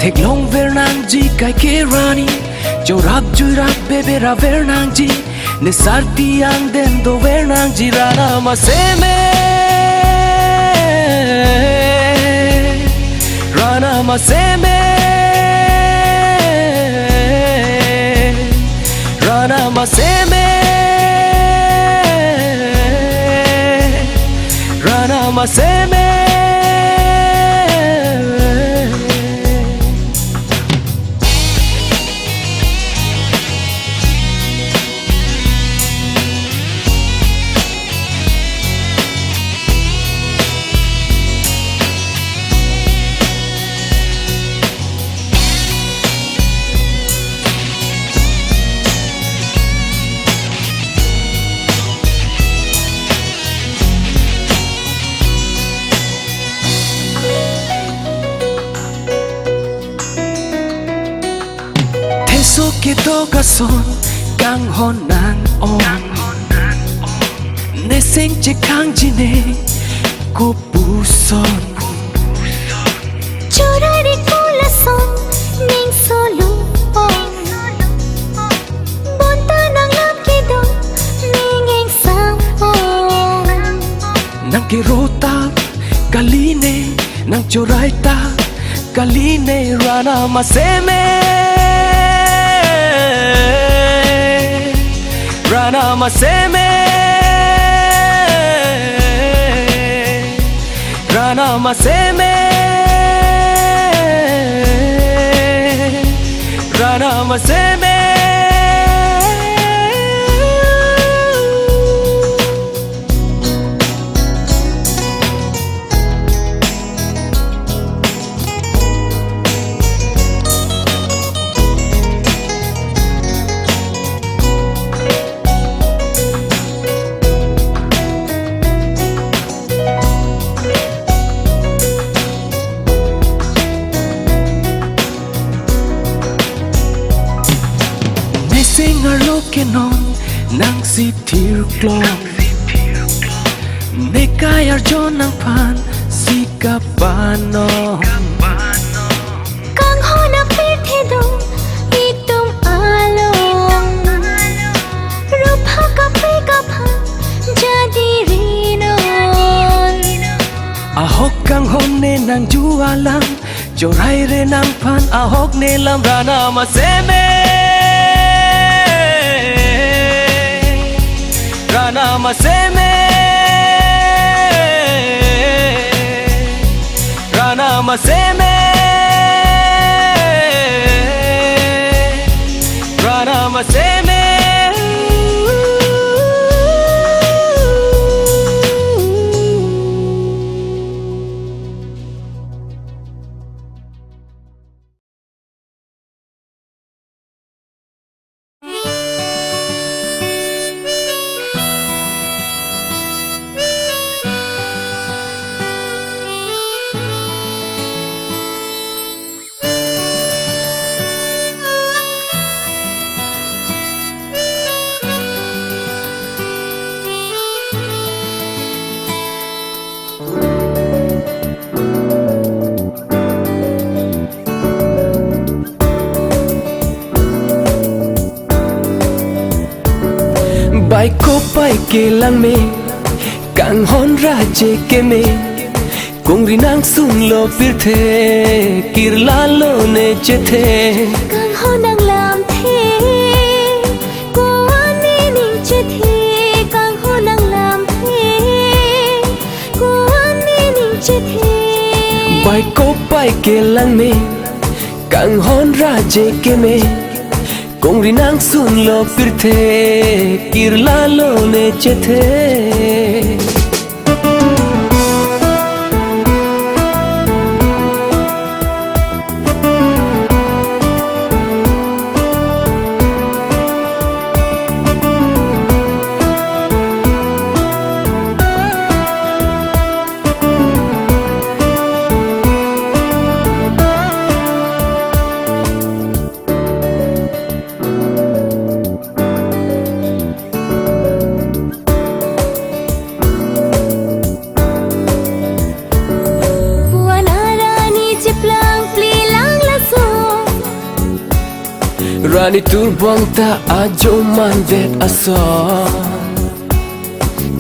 Thek long ver nang ji kai ke rani jo rap ju rap bebe ra ver nang ji ne sarti ang den do ver nang ji rana ma se me rana ma se me rana ma se me rana ma se me so ke to ka son kang hon nang on ne sing che kang ji ne ko pu son chora ri ko la son ning so lu on bon ta nang lam ke do ning eng sang on nang ke rota kaline nang chorai ta kaline rana ma se me rana ma se me rana ma se me rana ma se me Singer loken on nang si tir klong ne kayar jon nang pan si kapano kang ho na pithe do itum along rup ha ka pe ka pha jadi rinon ahok kang hon ne nang jualang jorai re nang pan ahok ne lam rana ma se me rana ma se me rana ma se me rana ma se me bai ko pai ke lang me kang hon ra je ke me kung ri nang sung lo pir the kir la lo ne che the kang ho nang lam the ko ani ning che the kang ho nang lam the ko ani ning che the bai ko pai ke lang me kang hon ra je ke me kung ri nang sun lo pir the kir la lo ne che the Rani turbang tak ajo mandet asal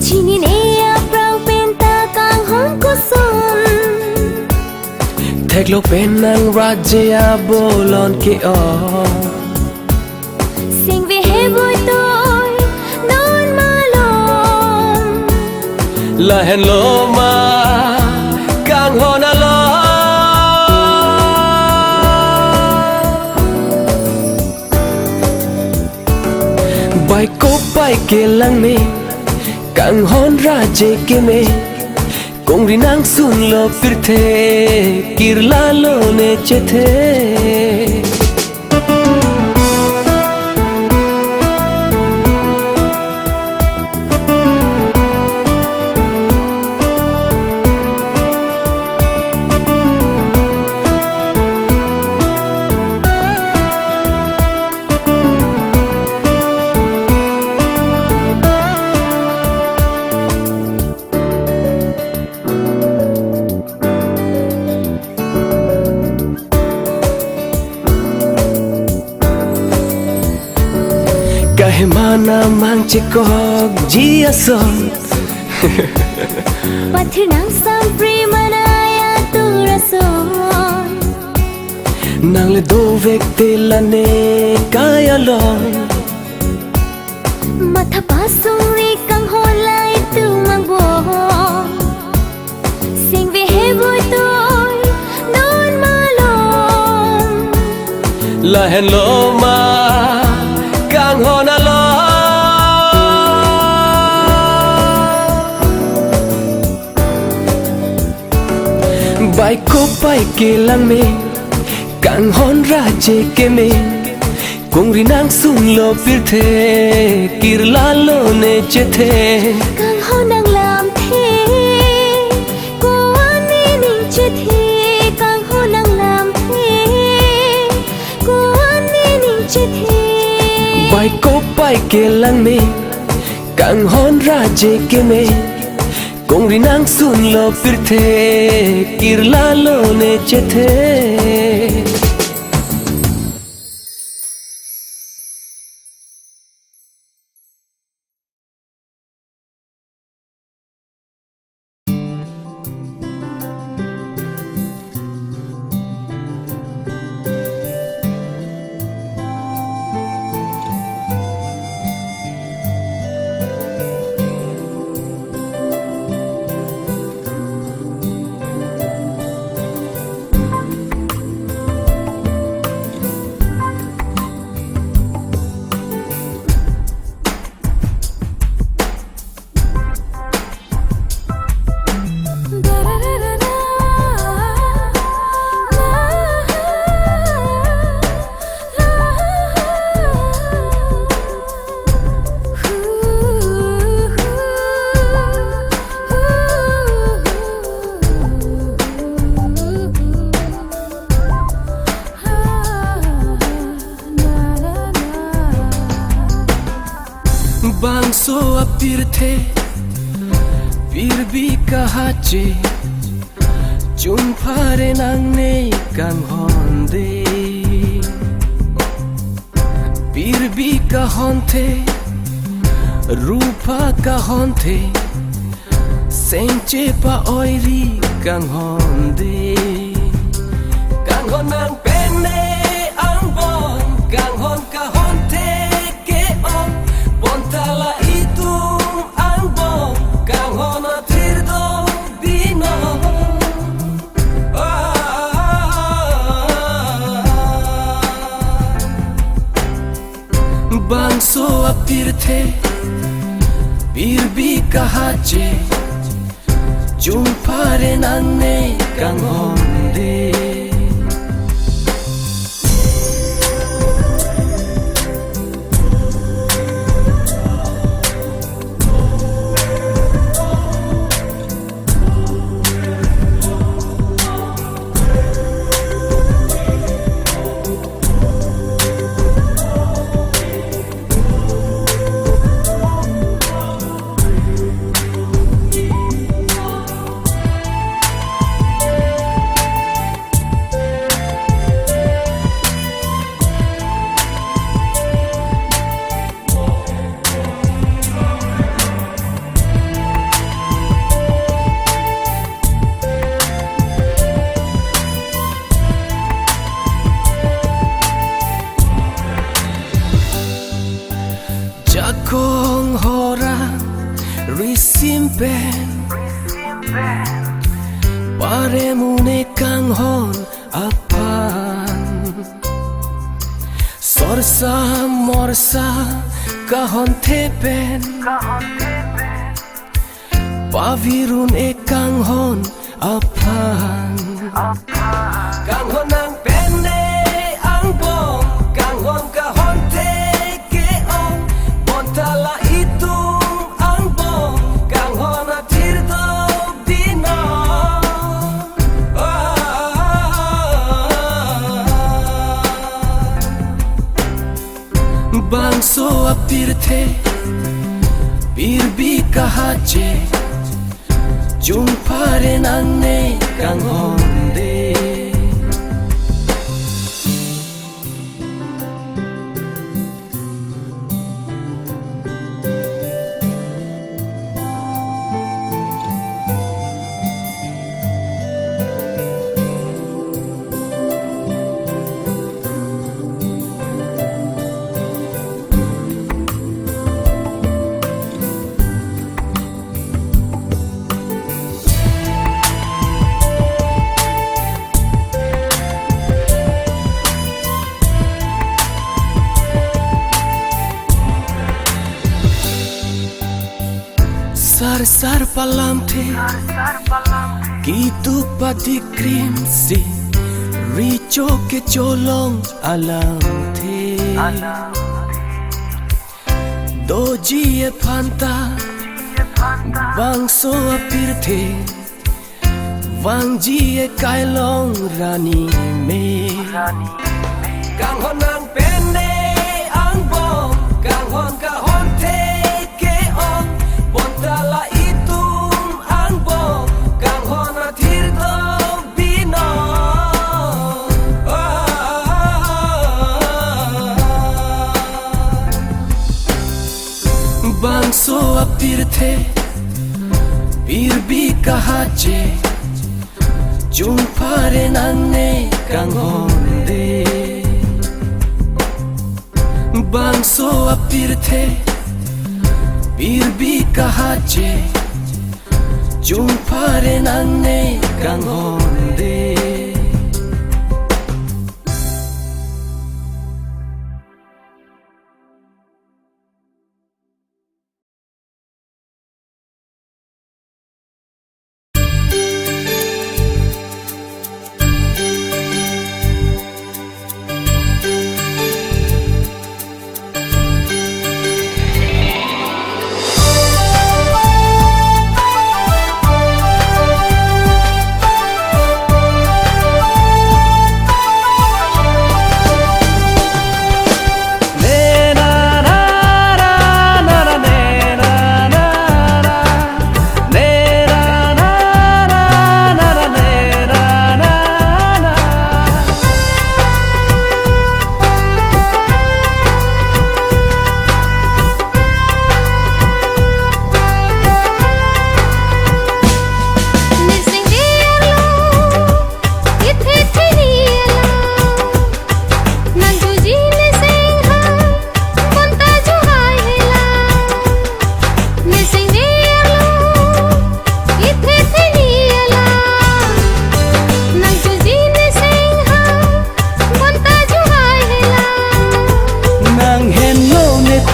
Chinin ea prang penta kang hong kusun Thek lo penang rajya bolon ke on Sing vi he bui tôi non malom La hen lo ma kang hon alo Bai ko bai ke lang me kang hon rajya ke me Kong rinang sun lo pirthe kirla lo ne chethe Kahe mana mang chekok jia son Pathu nang sam pri manaya tu rason Nang le do vek te la ne kaya lon Matha pasung ri kang holai tu mang bon Sing vi he bui tôi non malom La hen lo ma kang hon alo Bai ko bai ke lang me kang hon rajya ke me Kong rinang sun lo pirthe kirla lo ne chethe Kang ho nang lam thế Cô ani ning che thế Kang ho nang lam thế Cô ani ning che thế Bai ko bai ke lang me kang hon rajya ke me Kong rinang sun lo pirthe kirla lo ne chethe Bang so apir the pir bi kahache chun phare nang ne kang hon de pir bi ka hon the rupa ka hon the senche pa oiri kang hon de kang hon nang penne ang bon kang hon ka hon the ke on Bontala itum ang bon kang hona tirdo dino Bangso apir the pir bi kahache Jumpare nang ne kang honde Prisimpen Paremune kanghon apan Sorsa morsa kahon tepen Pavirun kanghon apan Kanghon ang pene ang bong Kanghon kahon teke on Montala itung ang bong Kanghon atirdo dino Bangso apirte Birbi kahache Jumpare nanne kanghonde Sar palam the Gitu pati krim si Richo ke cholong alam the Doji e panta Bangso apir the Wangji e kailong rani me Kanghon ang pene ang bong Kanghon kahon teke on Pontala itung ang bong Kanghon atirdo bino Bangso apirte Birbi kahache Jumpare nanne kanghonde Bangso apirte Birbi kahache Jumpare nanne kanghonde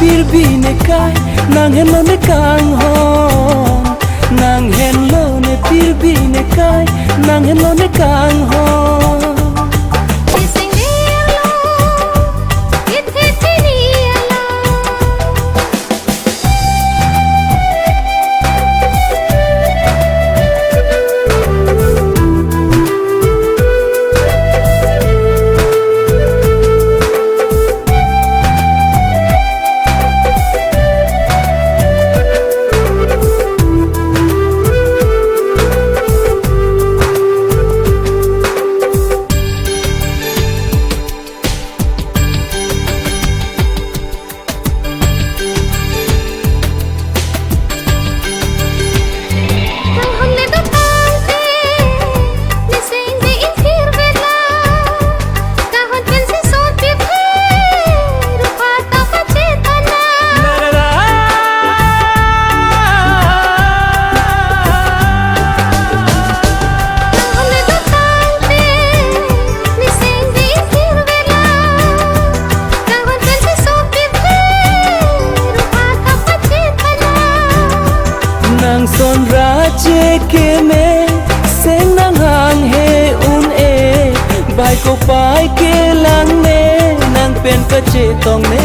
Birbi ne kai nang hello ne kanghon Nang hello ne birbi ne kai nang hello ne kanghon ke me sen nang hang he un e bai ko pai ke lang ne nang pen ka che tong ne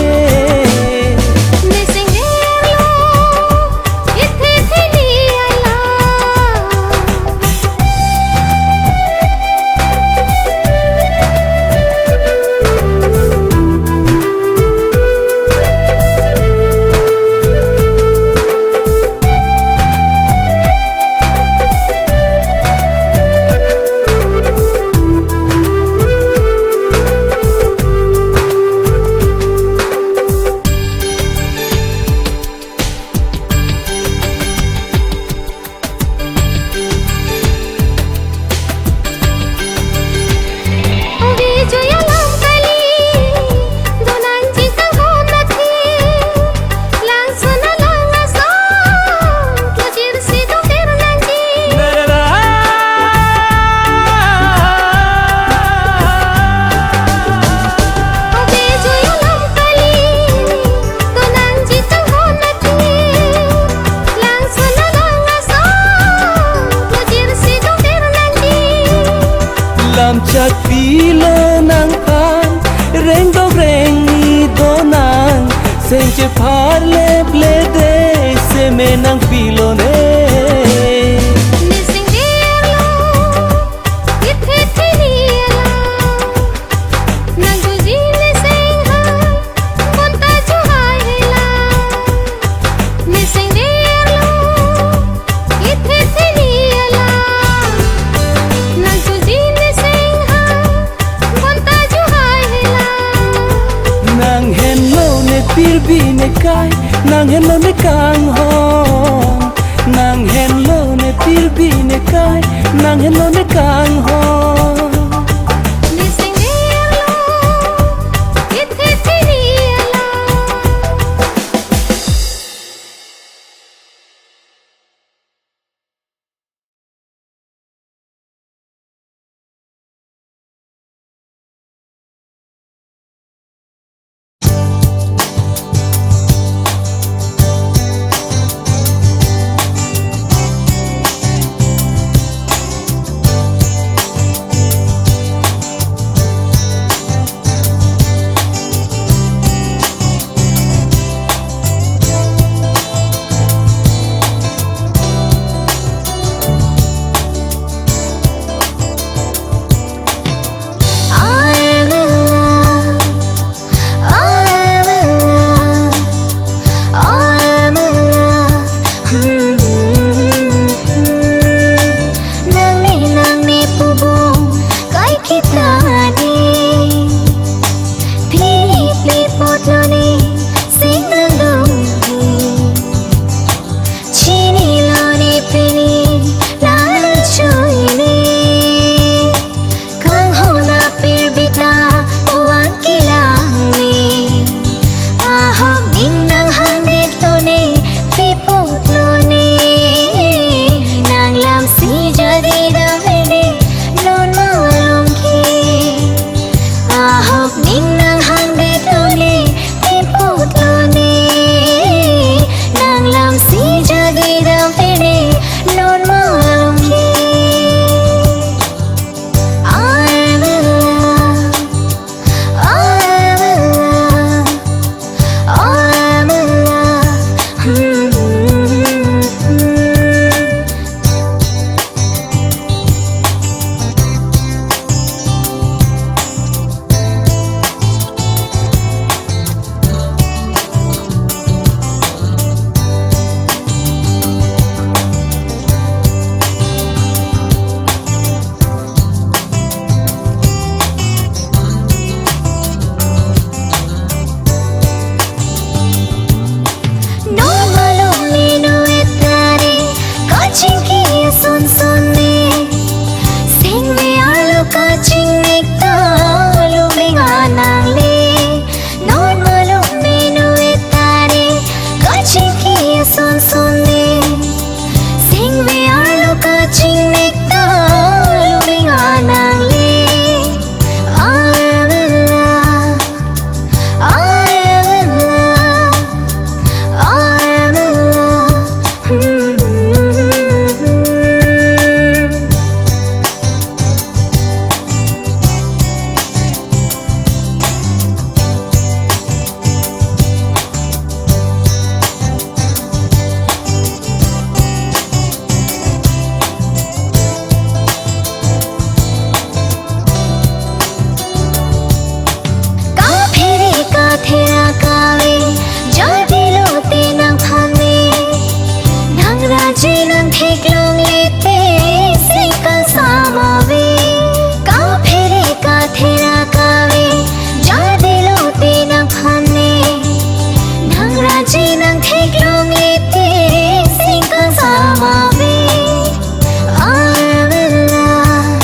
làm chặt pi lơ nang pan reng do reng ni do nang sen che phar le ple de se me nang pi lo ne pir bi ne kai nang hen lo ne kang hong nang hen lo ne pir bi ne kai nang hen lo ne kang hong thera kawe jadi lo te nang phane nang raji nang theklong lete sikal samawe ka phere ka thera kawe jadi lo te nang phane nang raji nang theklong lete sikal samawe I am in love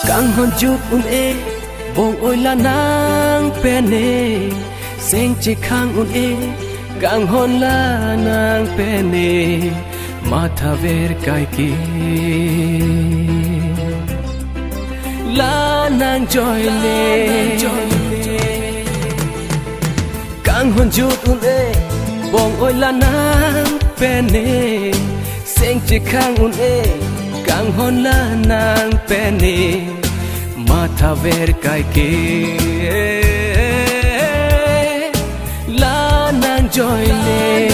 càng hôn chút un e bông ôi là nàng pene sen chỉ khang un e càng hôn là nàng pene mata ver kai ki la nàng joy le càng hôn chút un e bông ôi là nàng pene sen chỉ khang un e càng hôn là nàng pene mata ver kai ki la nàng joy le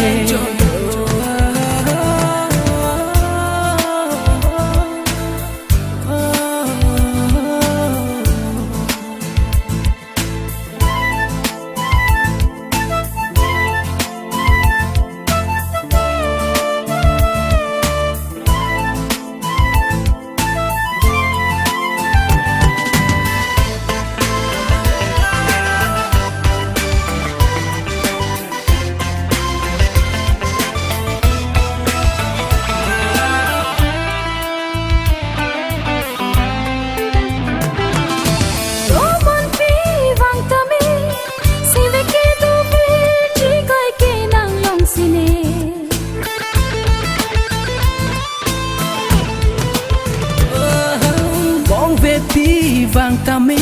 pi vang ta me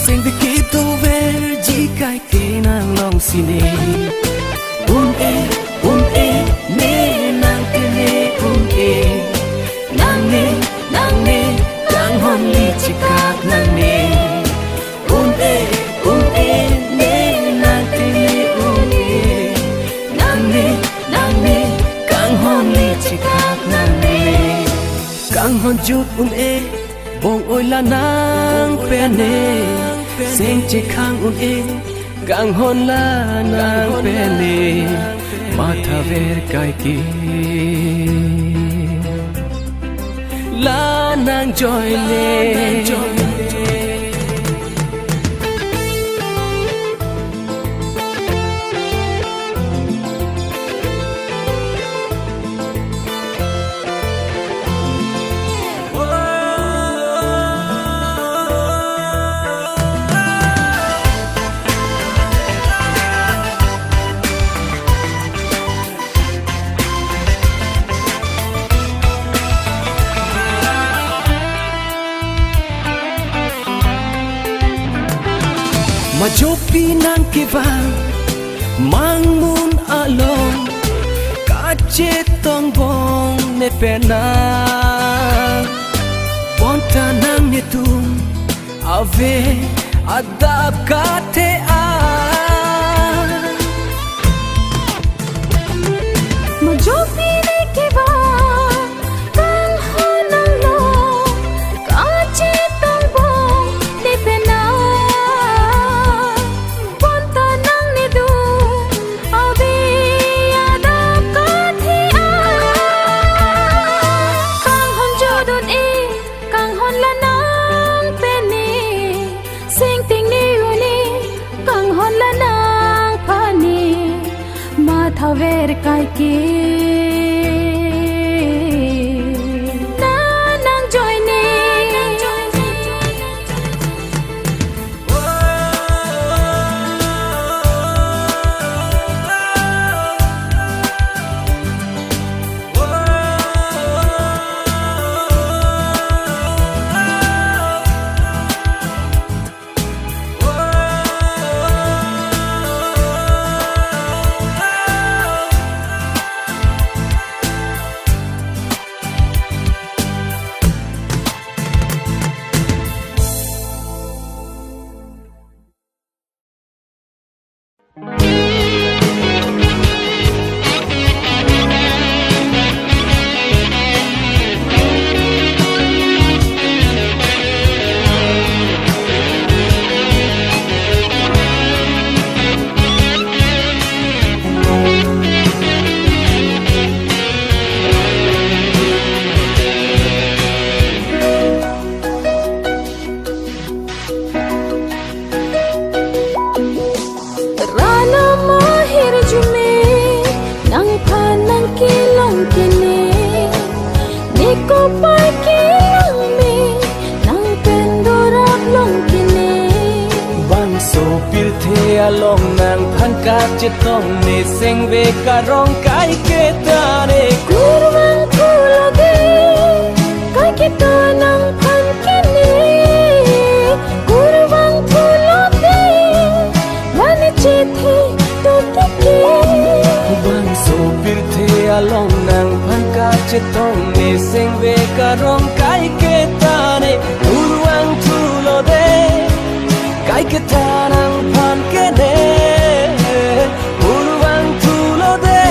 sen de que tu ver ji kai ke na long sine un e ne nang ke ne un e nang ne nang hon li chi kak nang ne un e ne nang ke ne un e nang ne kang hon li chi kak nang ne kang hon chút un e bông ôi là nàng pene sen chỉ khang un e càng hôn là nàng pene mata ver kai ki la nàng joy le mà chốt pi nang ke vang mang mun along cả chết tông bong ne pena bon ta nang ne tum ave adap ka te a mà chốt pi ne ke vang kang hon nang lo cả chết tông bong ne pena chitong ne sing ve karong kai ke tare Kurwang kuloge kai kita nang pan kene Kurwang kuloge Wani chethe to tike bang so pirthe along nang pan ka chitong ne sing ve karong kai ke tare urwang thulo de kai ke tarang pan ke de urwang thulo de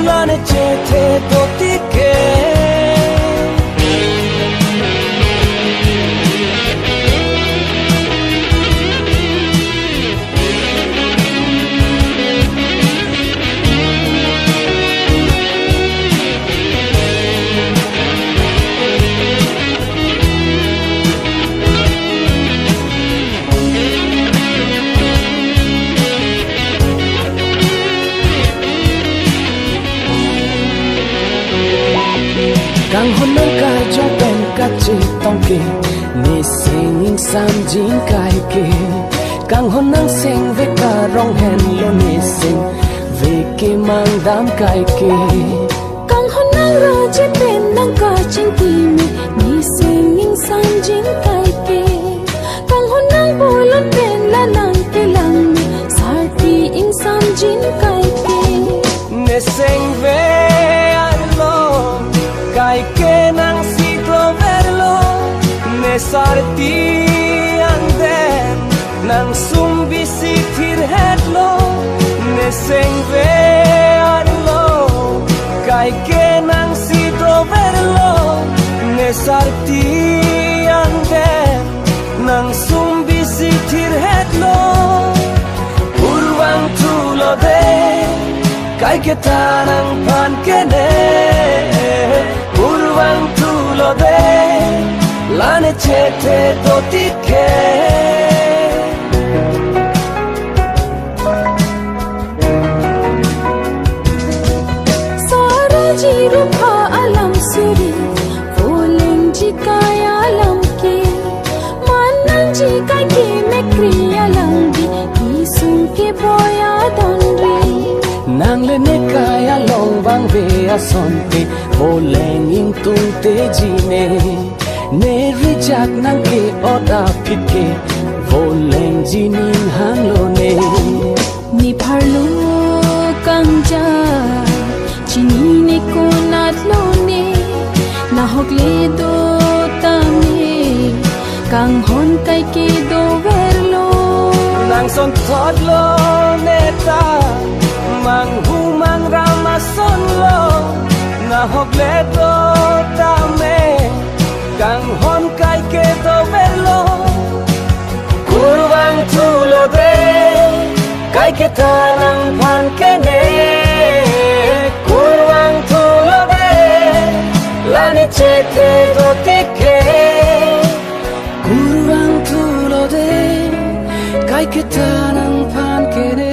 lane chethe to tike Kang hôn nang ka cho ben ka chi tong ke ni sing sam jing kai ke Kang hôn nang sing ve ka rong hen lo ni sing ve ke mang dam kai ke Kang hon nang ro je pen nang ka ching ti mi Ni singing sang jing kai ke Kang hon nang bolon pen la nang ke lang mi Sar ti ing sam jing kai ke ne sing ve lo kai ke nang si tro verlo ne sarti anden nang sum bi si thir het lo ne sing ve lo kai ke nang si tro verlo ne sarti anden nang sum bi si thir het lo urwang thulo de kai ke tarang pan ke ne urwang thulo de lane chethe to tike Sara ji rupa alam suri Voleng ji kaya alam ke Manan ji kai ke me kriya lang di Isung ke boya donri nang le ne kaya long bang ve ason te voleng ing tung te ji ne rijak nang ke oda phit ke voleng ji ning hang lo ne Ni parlo kangja Chini ne ko nat lo ne Na hogle do tame Kang hon kai ke do verlo nang son thot lo ne ta mang hu mang rama son lo na hok le do ta me kang hon kai ke do verlo kurwang thulo de kai ke ta nang phan ke ne kurwang thulo de lani chethe do tike kurwang thulo de kai ke ta nang phan ke ne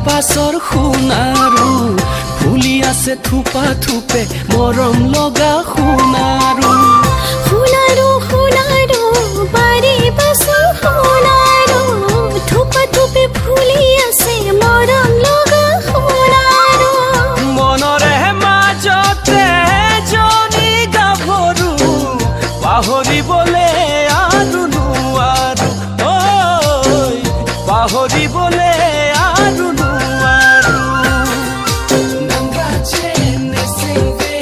pasor hunaru ফুলি আছে থুপা থুপে মরম লগা hunaru Hunaro, hunaro, bari baso hunaro Thupa thupe phuli ase moram loga hunaro মনরে মাজতে জনি গাভৰু পাহৰিবলে আৰু নোৱাৰো ঐ পাহৰিবলে আৰু নোৱাৰো নাংগা চেনে সিংবে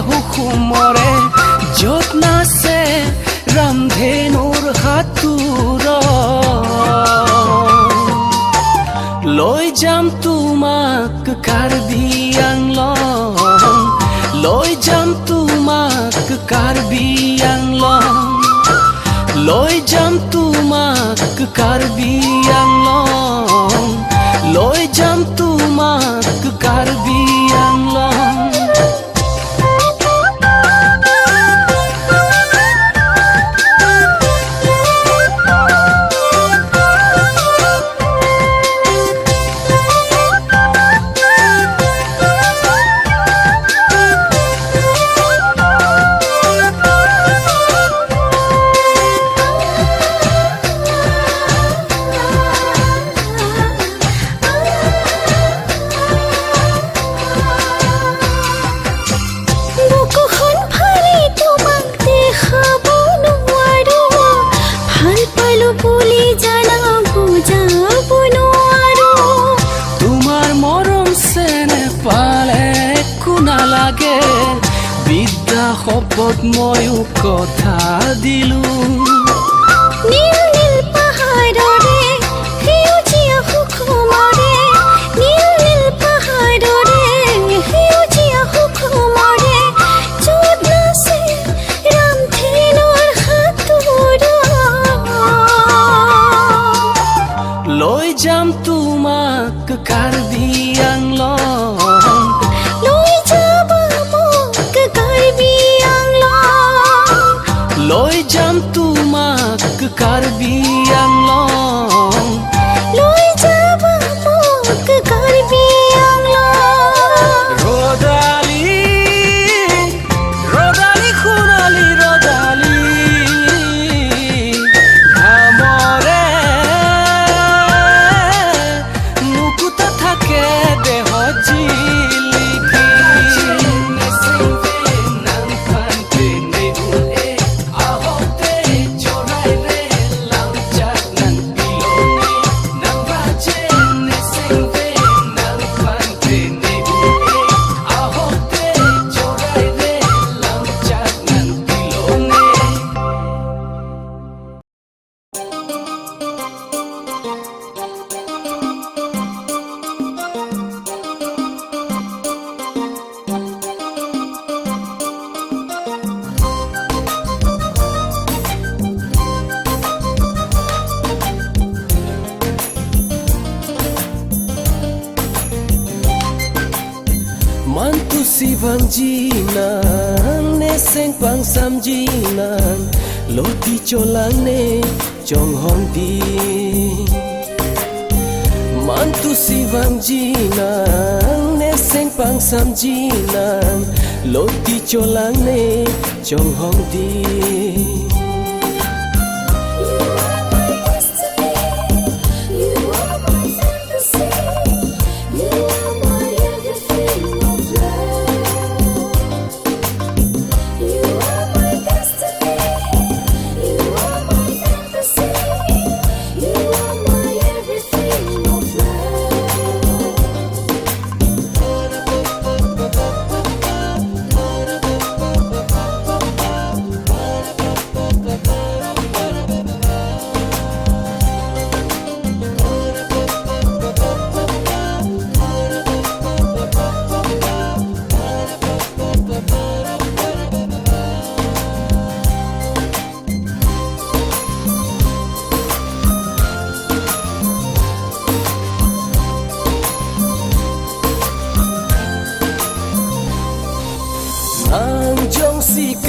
সুষুমৰে য'ত নাচে ৰামধেনুৰ হাতোৰ লৈ যাম তোমাক কাৰ্বি আংলং লৈ যাম তোমাক কাৰ্বি আংলং লৈ যাম তোমাক কাৰ্বি আংলং লৈ যাম তোমাক কাৰ্বি আংলং শপত ময়ো কথা দিলো নীল নীল পাহাৰৰে সেউজীয়া সুষুমৰে নীল নীল পাহাৰৰে সেউজীয়া সুষুমৰে য'ত নাচে ৰামধেনুৰ হাতোৰ লৈ যাম তোমাক কাৰ্বি আংলং লৈ যাব মোক কাৰ্বি লৈ যাম তোমাক কাৰ্বি আংলং লৈ যাব মোক কাৰ্বি আংলং ৰদালি ৰদালি সোণালী ৰদালি ঘামৰে মুকুতা থাকে দেহ জিলিকি Mantu sibang jinan neseng pang sam jinan loti cholang ne chong hong di Mantu sibang jinan neseng pang sam jinan loti cholang ne chong hong di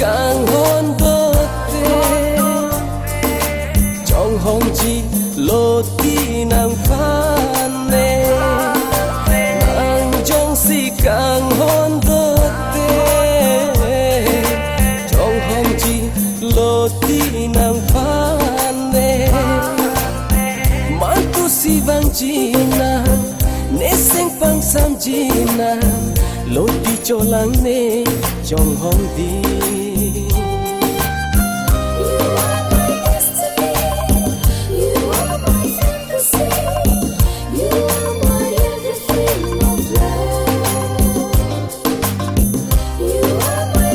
kang hon bote trong hong chi loti nang phan ne nang jong si kang hon bote trong hong chi loti nang phan ne man tu si vang chi na ne seng pang sam chi na loti cho lang ne trong hong đi You are my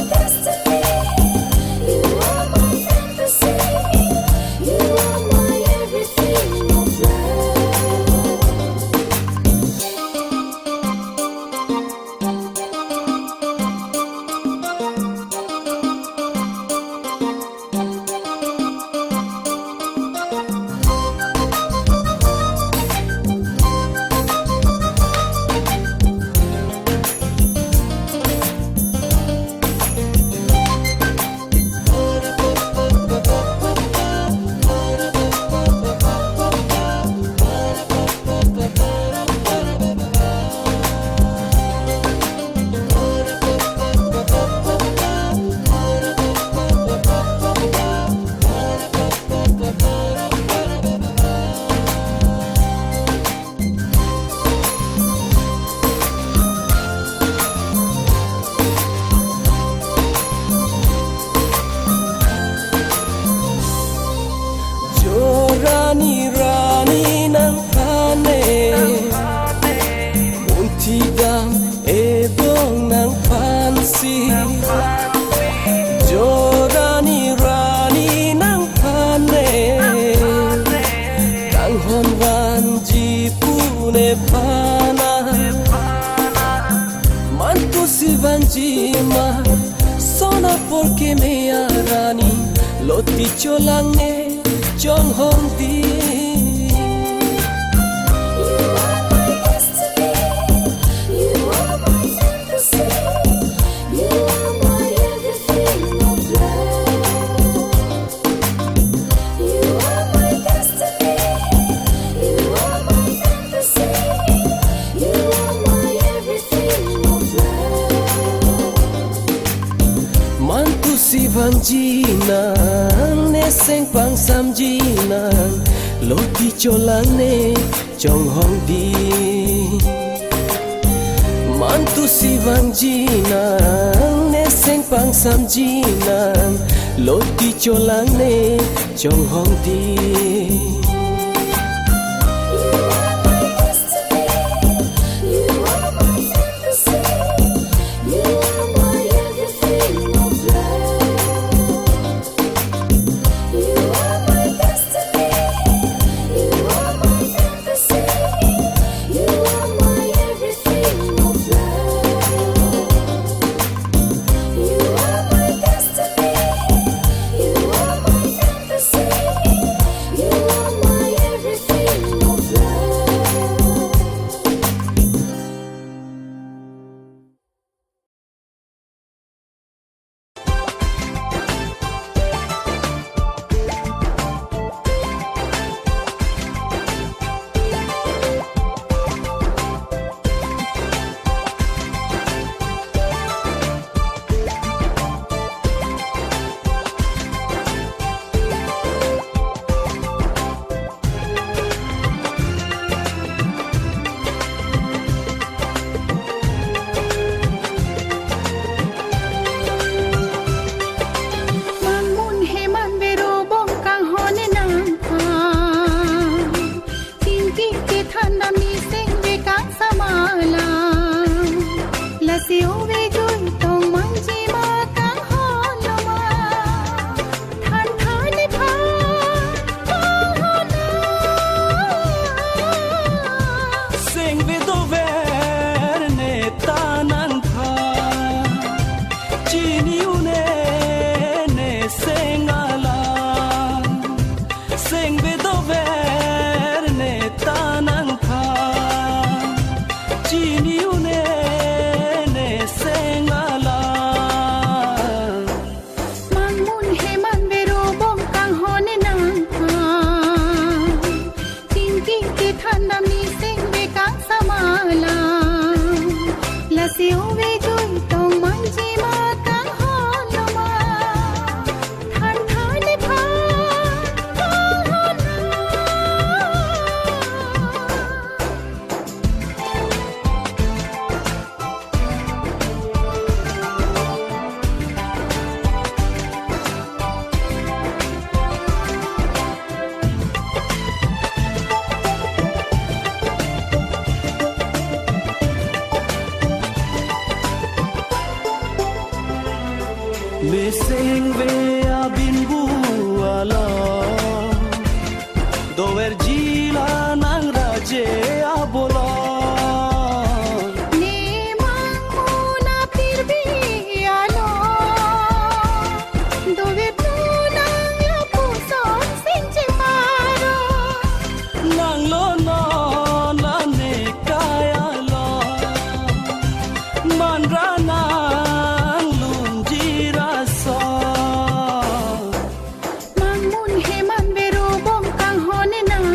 nepana mantu sivanjima sona porque me arani loti cholangne chong hong di. Sivanjina neseng pang samjina loti cholane chong hong di. Mantu sivanjina neseng pang samjina loti cholane chong hong di. Meseng ve abin buala doer jila nang raje abola Nemang muna pirbialo doer tunang yapuson sinjimaro nang lono lane kaya lo manrana Mangun heman berubong kang hone nang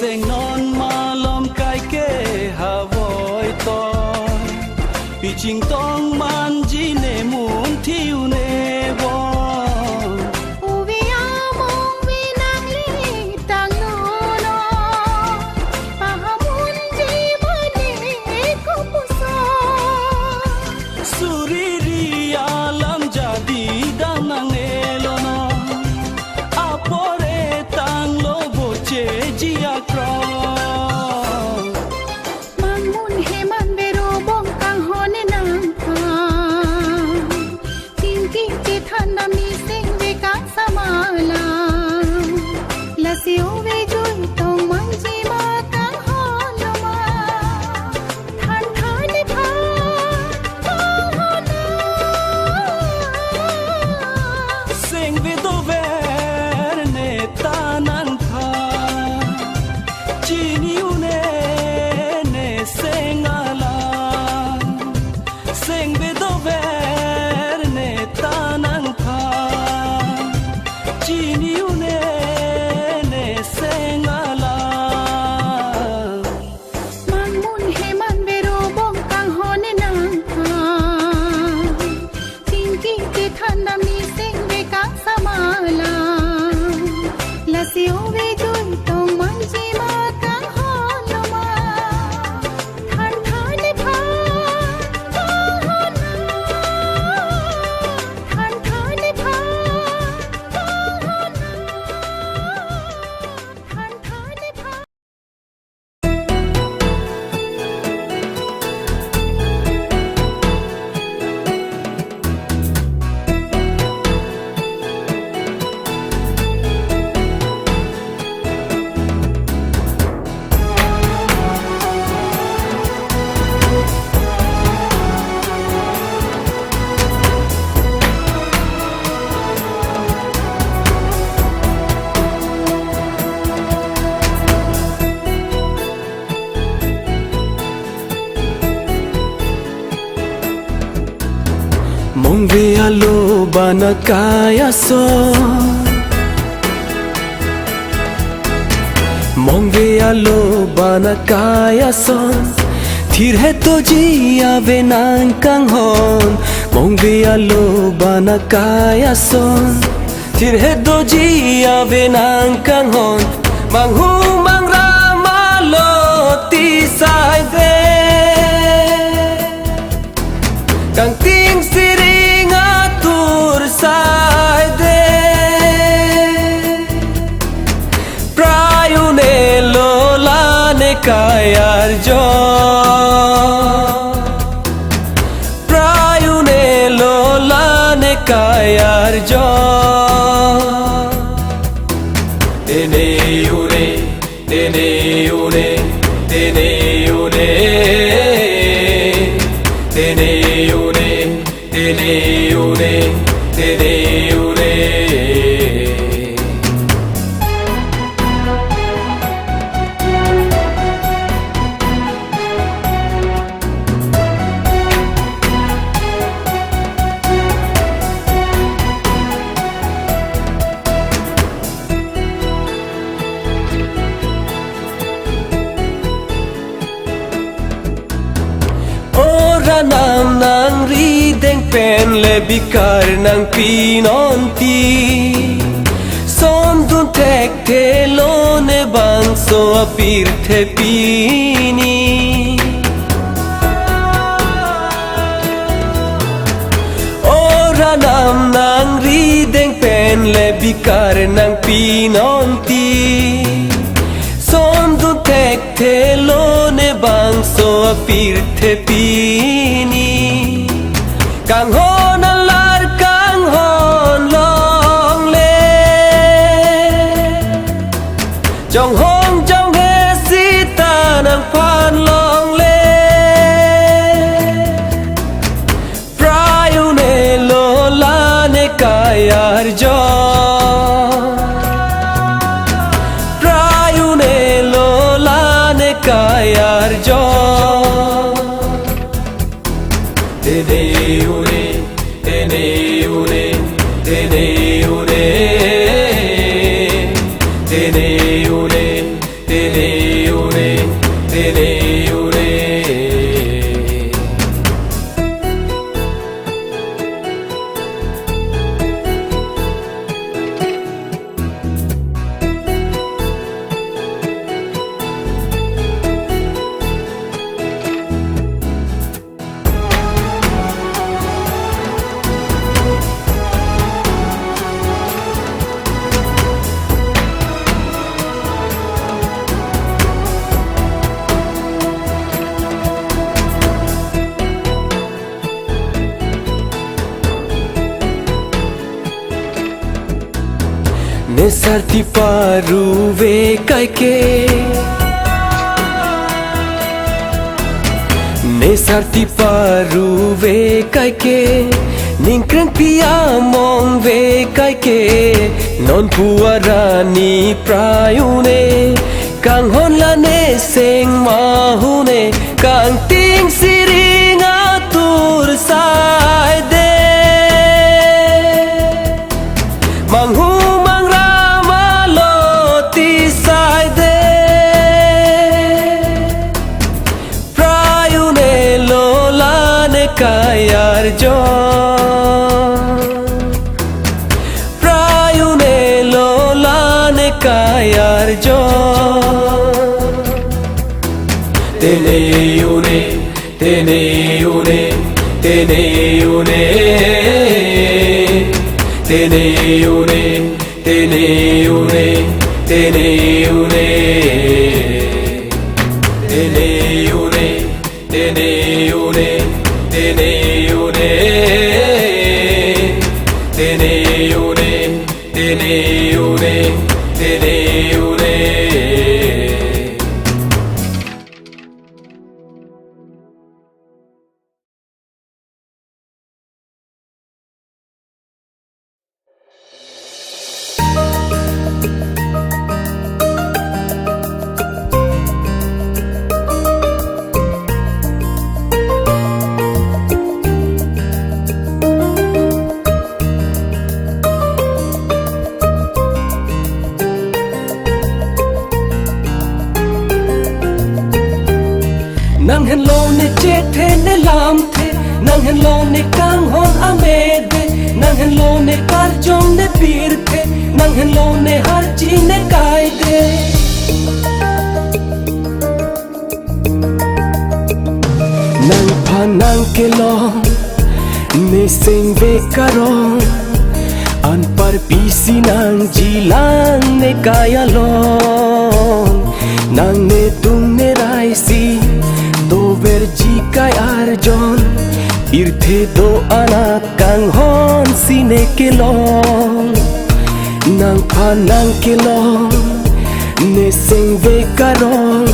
seng non malom kai ke havoi toy pi ching tong man ji ne mun thiu ne wo uvi among winang li tang no no pahamun di mani ko puso suriri alam jadi danang elono apore tang lo boche jia kro mangun heman bero bong kang hone nang pa tingki che thanda mi sing ve ka samala la si ove joy tong man ji ma kang holo ma than thane pha kang hona sing vi do ver ne tanan pha chini une ne sing ala sing vi do ver ne tanan pha chini une ne sing ala mangun heman bero bong kang hone nang pa tingki che thanda mi sing ve ka samala la si ove joy tong man ji ma kang holo ma than thane pha kang hona than thane pha kang hona than thane pha Mong ve alo bana kaya son Mong ve alo bana kaya son Thir hai to ji ave nang kang hon Mong ve alo bana kaya son Thir hai to ji ave nang kang hon Mang hu mang ra ma lo ti sai ve Kang ting siring atur sai de Prayune lola ne kayar jo Prayune lola ne kayar jo Tene une, tene une, tene une Tene une, tene une, tene une Ora nam nang ri deng pen le bikar nang pinonti Son dun tek te lo ne bang so apir te pini Ora nam nang ri deng pen le bikar nang pinonti Son dun tek te lo ne bang so apir te pini Kang hon alar kang hon long le Jong hong jong he si ta nang phan long le Prayune lola ne kayar jo Prayune lola ne kayar jo Tene une, tene une. Ne sarti paru ve kaike, ne sarti paru ve kaike, ningkrang pia mong ve kaike, non puarani prayune, kang honlane seng mahune, kang ting siring atur sai de, manghu kayar jon prayune lolane kayar jon tene une tene une tene une tene une tene une tene une tene une tene une tene une tene une tene une tene une. Nang hen lo ne che the ne lam the, nang hen lo ne kang hon amede, nang hen lo ne kar jong ne pir the, nang hen lo ne har chi ne kai de. Nang pha nang ke lo ne sing ve karong, an par pisi nang jilang ne kaya long, nang ne tung ne rai si. Do verji kai arjon irthe do anak kang hon sine kelong, nang pha nang kelong ne sing ve karong,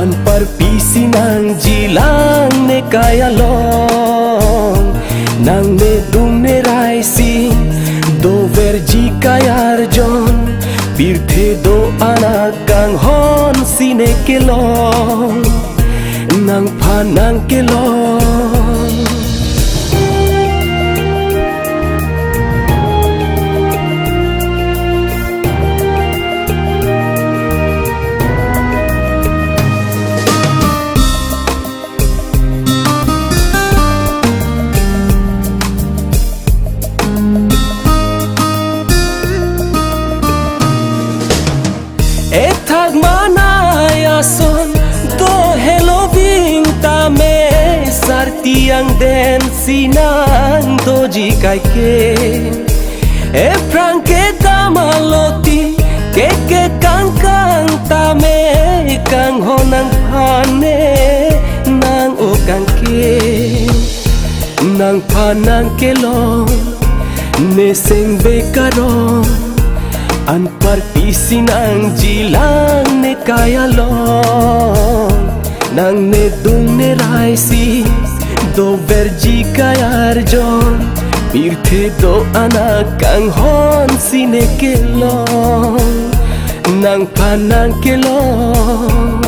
an par pisi nang jilang ne kaya long, nang ne dung ne rai si. Do verji kai arjon irthe do anak kang hon sine kelong, nang pha nang kelong. Ethag manaya son do hello vinta me sartiang den sinang doji kai ke e franke tamaloti ke kang kang ta me kang honang phane nang o kang ke nang phanang ke lo ne seng be karong, an par pisi nang jilang ne kaya long, nang ne dung ne rai si. Do verji kaya arjon irthe do anak kang hon sine kelong, nang pha nang kelong.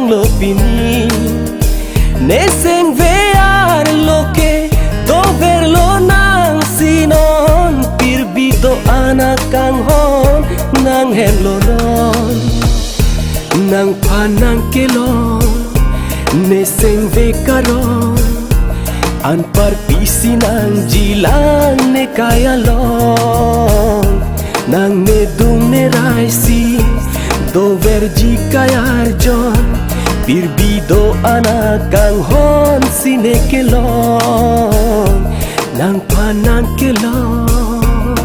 lo pini ne seng vear lo ke do verlo nang sinon pirbi do anak kang hon nang hello non nang panang kelon ne seng ve karon an par pisi nang jilang ne kaya long nang ne dung ne raisi do verji kayar jon pirbi do anak kang hon sine kelong nang panang kelong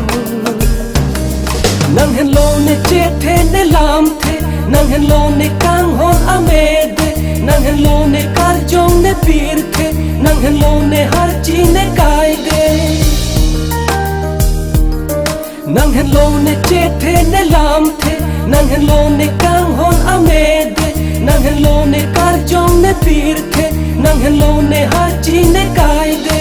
nang hello ne che the ne lam the nang hello ne kang hon amede nang hello ne kar jong ne pir the nang hello ne har chi ne kai de nang hello ne che the ne lam the nang hello ne kang hon amede nang hello ne kar jong ne pir the nang hello ne har chi ne kai de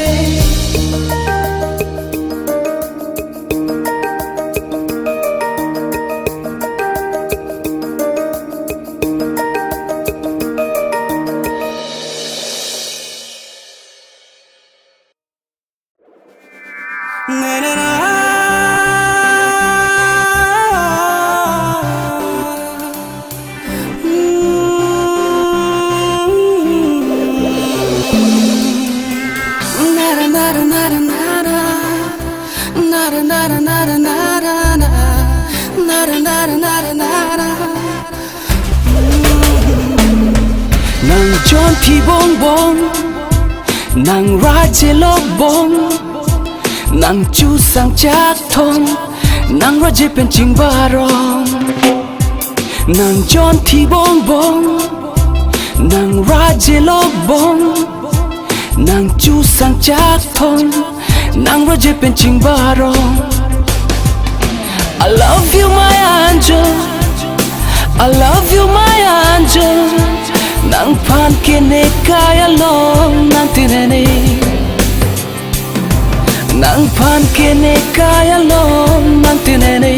Nang John P bong bong nang Raje lok bong nang chu sang chak thong nang Raje pen ching barong nang John P bong bong nang Raje lok bong nang chu sang chak thong nang Raje pen ching barong I love you my angel I love you my angel nang pan kene kaya long nang tinene nang pan kene kaya long nang tinene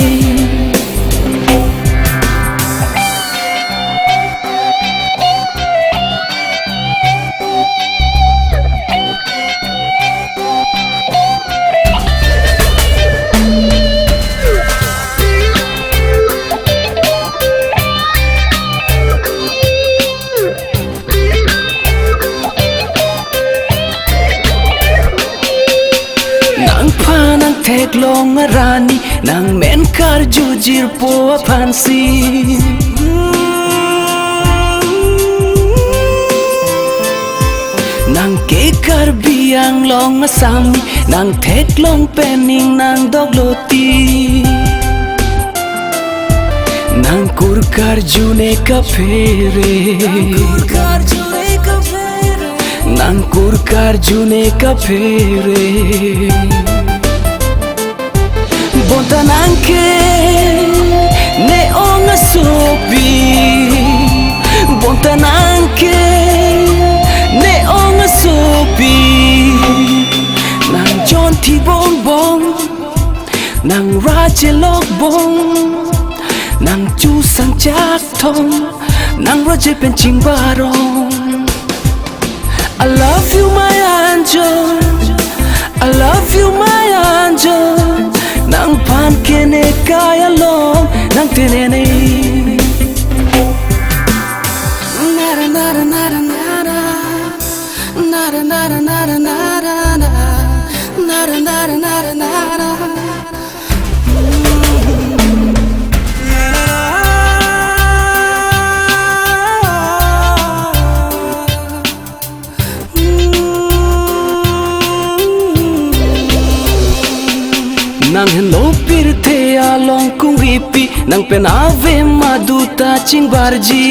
Tek long rani nang men kar jujir po pansi nang ke kar biang long sami nang tek long pening nang dogloti nang kur kar june ka phere nang kur kar june ka phere Bontanang ke ne onga sopi Bontanang ke ne onga sopi Nang John T bong bong nang Raje lok bong nang chu sang chak thong nang Raje pen ching barong I love you my angel I love you my angel nang pan kene kaya long nang tinene nara nara nara nara nara nara nara nara nara nara nara nara nang hello pirte along kung ripi nang penave maduta ching barji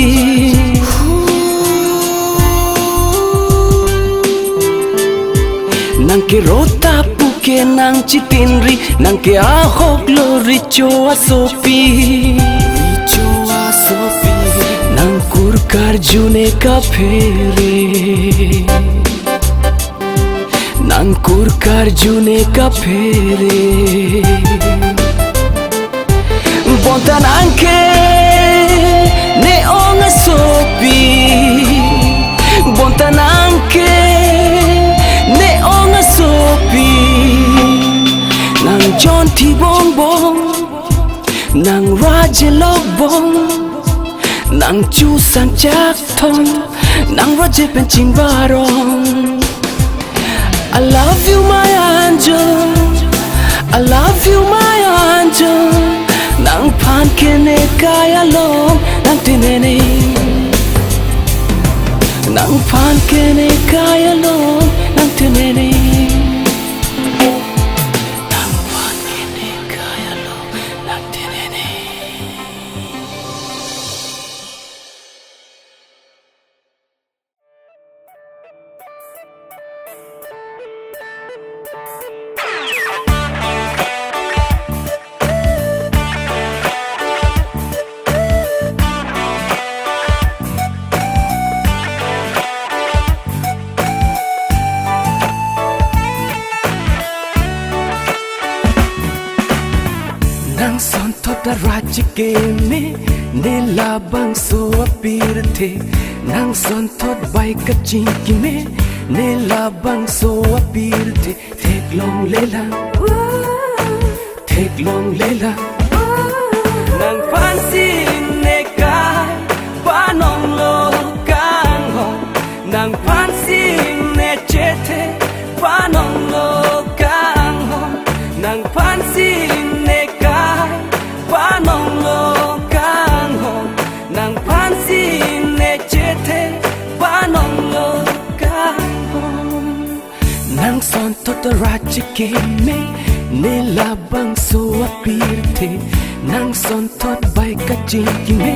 nang ke rota puke nang chitinri nang ke ahok lo richo asopi nang kur kar june ka phere nang kur kar june ka phere Bontanang ke ne onga sopi nang raje lok bong nang chu san jak thong nang raje pen ching barong. I love you my angel, I love you my angel. Nang pan kene kaya long nang tinene, nang pan kene kaya long nang tinene, nang pan kene kaya long nang tinene. Nang son thoda raji ke me nela bang so apir the nang son thod bai ka ching ki me nela bang so apir the thek long lela nang pan sin ne kai pa nong lo kang ho nang pan sin ne che the pa nong lo kang ho nang pan sin ne pa nong lo kang ho nang pan sin ne che the pa nong lo kang ho nang son tot raji ke me ne la bang so apir the nang son tot bai ka ching ki me.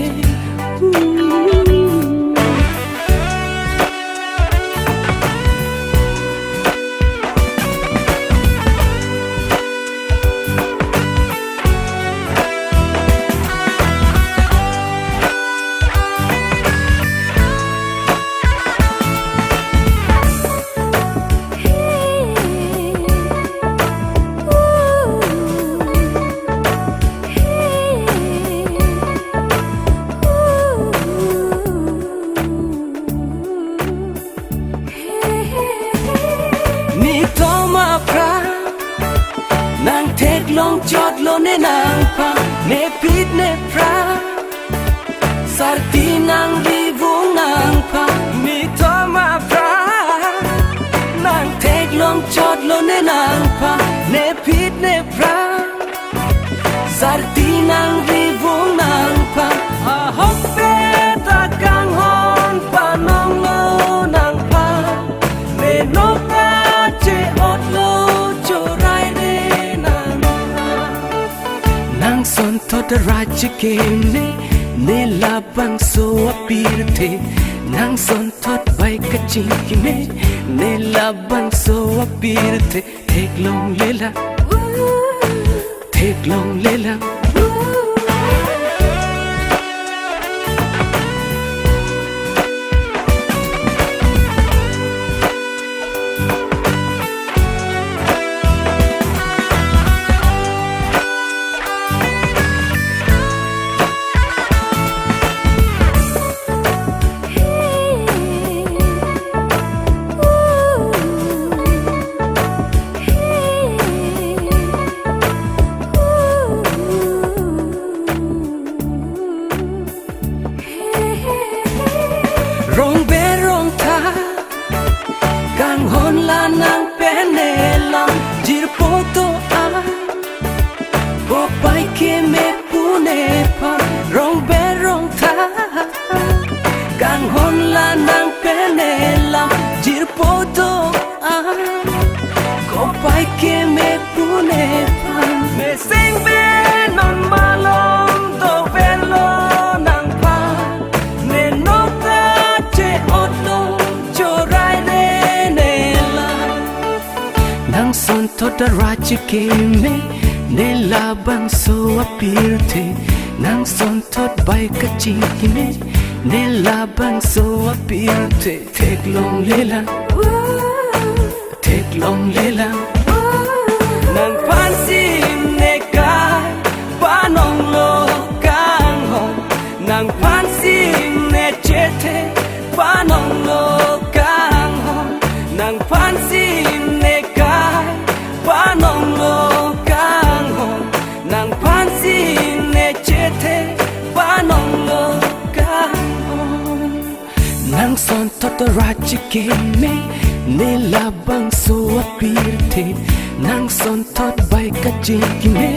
Nang tek long jot lo ne nang pa ne pit ne pra sarti nang li vung nang pa mi to ma pra nang tek long jot lo ne nang pa ne pit ne pra sarti nang li vung nang pa a hop pe ta kang hon pa nong lo nang pa ne no pa che ot lo cho rai son thoda raji ke me ne la bang so apir the nang son thod bai ka ching ki me ne la bang so apir the thek long lela rong be rong tha kang hon la nang pene lam jir poto a go pai ke me pune pa rong be rong tha kang hon la nang pene lam jir poto a go pai ke me pune pa me sing be non malom do velo nang pa ne no son thoda raji ke me ne la bang so apir the nang son thod bai ka ching ki me ne la bang so apir the thek long lela nang pan sin ne kai pa nong lo kang ho nang pan sin ne che the pa nong lo kang ho nang pan sin ne pa nong lo kang ho nang pan sin ne che chikeme nela bang so apirte nang son thot bai ka chikime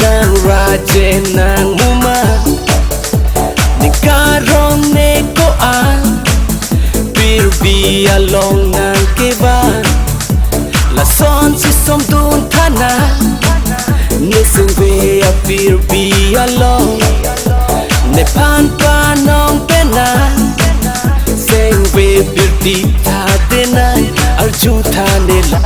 nang raje nang muma nikarong neko an bir bi along nang keban la son si som dun thana nising ve a bir bi along ne pan pa nong pena sing ve bir ti ta dena arju thane la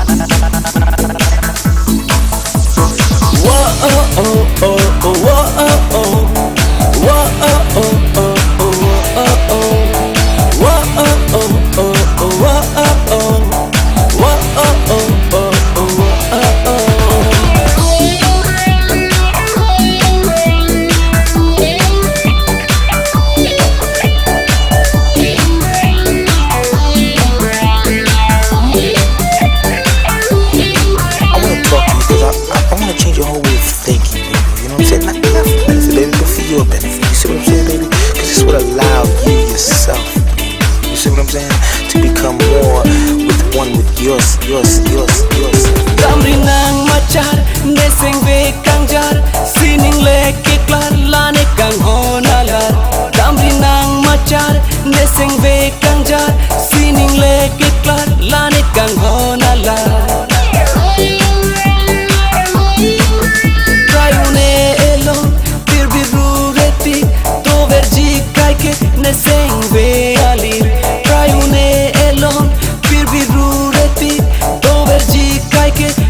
yours. Damri nang machar, neseng ve kangjar, sining leke klar lane kang honalar. Damri nang machar, neseng ve kangjar, sining leke klar lane kang honalar. Rayune elo, birbiru reti, to verji kaike neseng ve alir. Rayune elo, birbiru reti.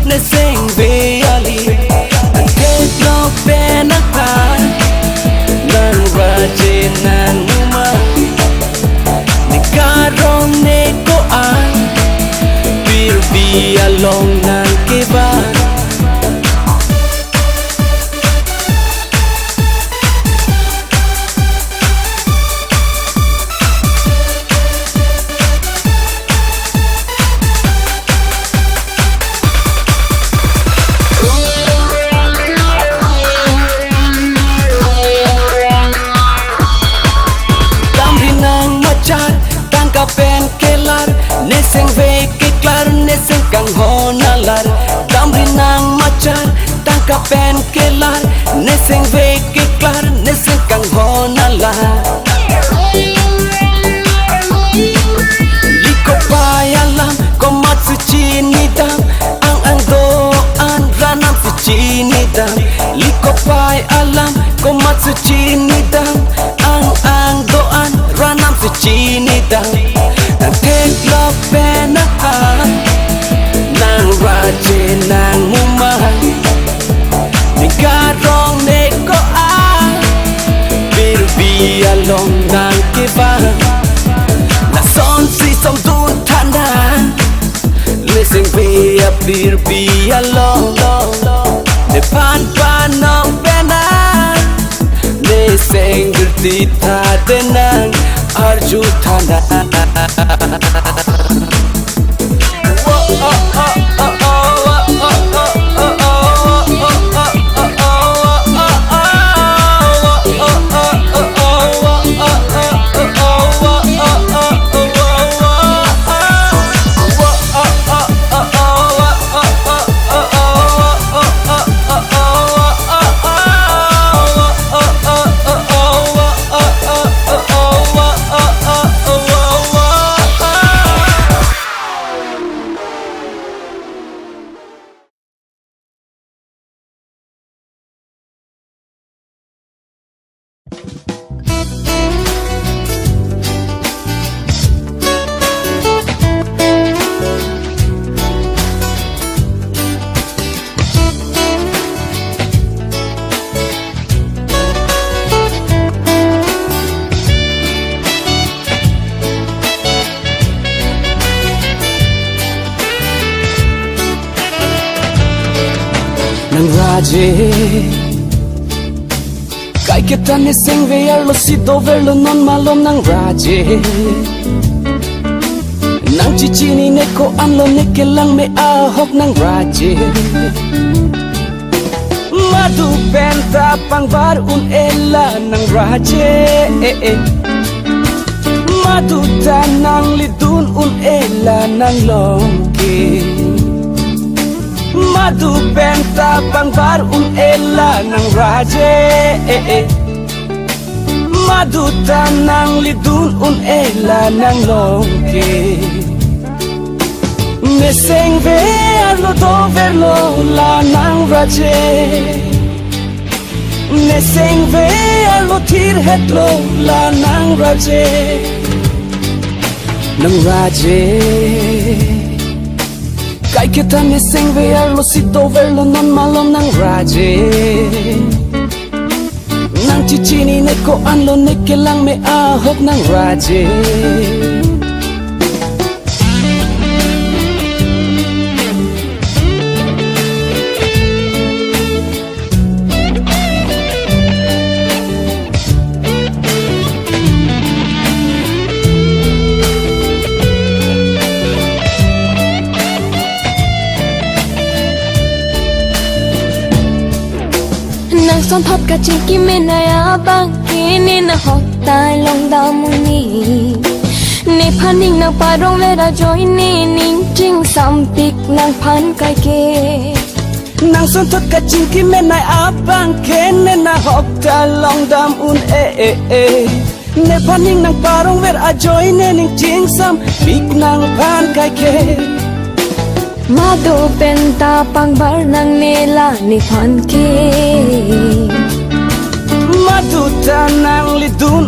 Neseng ve ali Get no pena pan Nang raje nang uma Nikarong neko an Bir bi along nang keban pen kelar neseng ve keklar neseng kang honalar damri nang machar tangka pen kelar neseng ve keklar neseng kang honalar liko payalam komat suci nidam ang do an ranam suci nidam liko payalam komat suci nidam ang do an ranam suci nidam nang teglok penahan nang raje nang mumah nikarong neko an bir bi along nang keban na son si som dun thanan listen ve a bir bi along ne pan pan nong penan neseng gerti ta denang arju thana nang raje kai ke tan sing ve lo si do ver lo non malom nang raje nang chi ni ne ko an lo ne ke lang me a hok nang raje madu penta pangbar ela nang raje madu tanang lidun ela nang longke madu penta pangbar ela nang raje madu tanang lidun ela nang longke neseng ve lo do verlo la nang raje neseng ve lo thir hetlo la nang raje nang raje kai ke tan neseng ve lo si do verlo non malom nang raje nang chi ni ne ko an lo ne ke lang me a hok nang raje nang son thop ka chin ki me na ya bang ki ni na hot tai long da mu ni ni phaning na pa rong le da joy ni ning jing sam tik nang phan kai ke nang son thop ka chin ki me na ya bang ki ni na hot tai long da mu ne phaning nang pa rong le da joy ni ning jing sam tik nang phan kai ke madu penta pangbar nang nela ni phan ke madu tanang lidun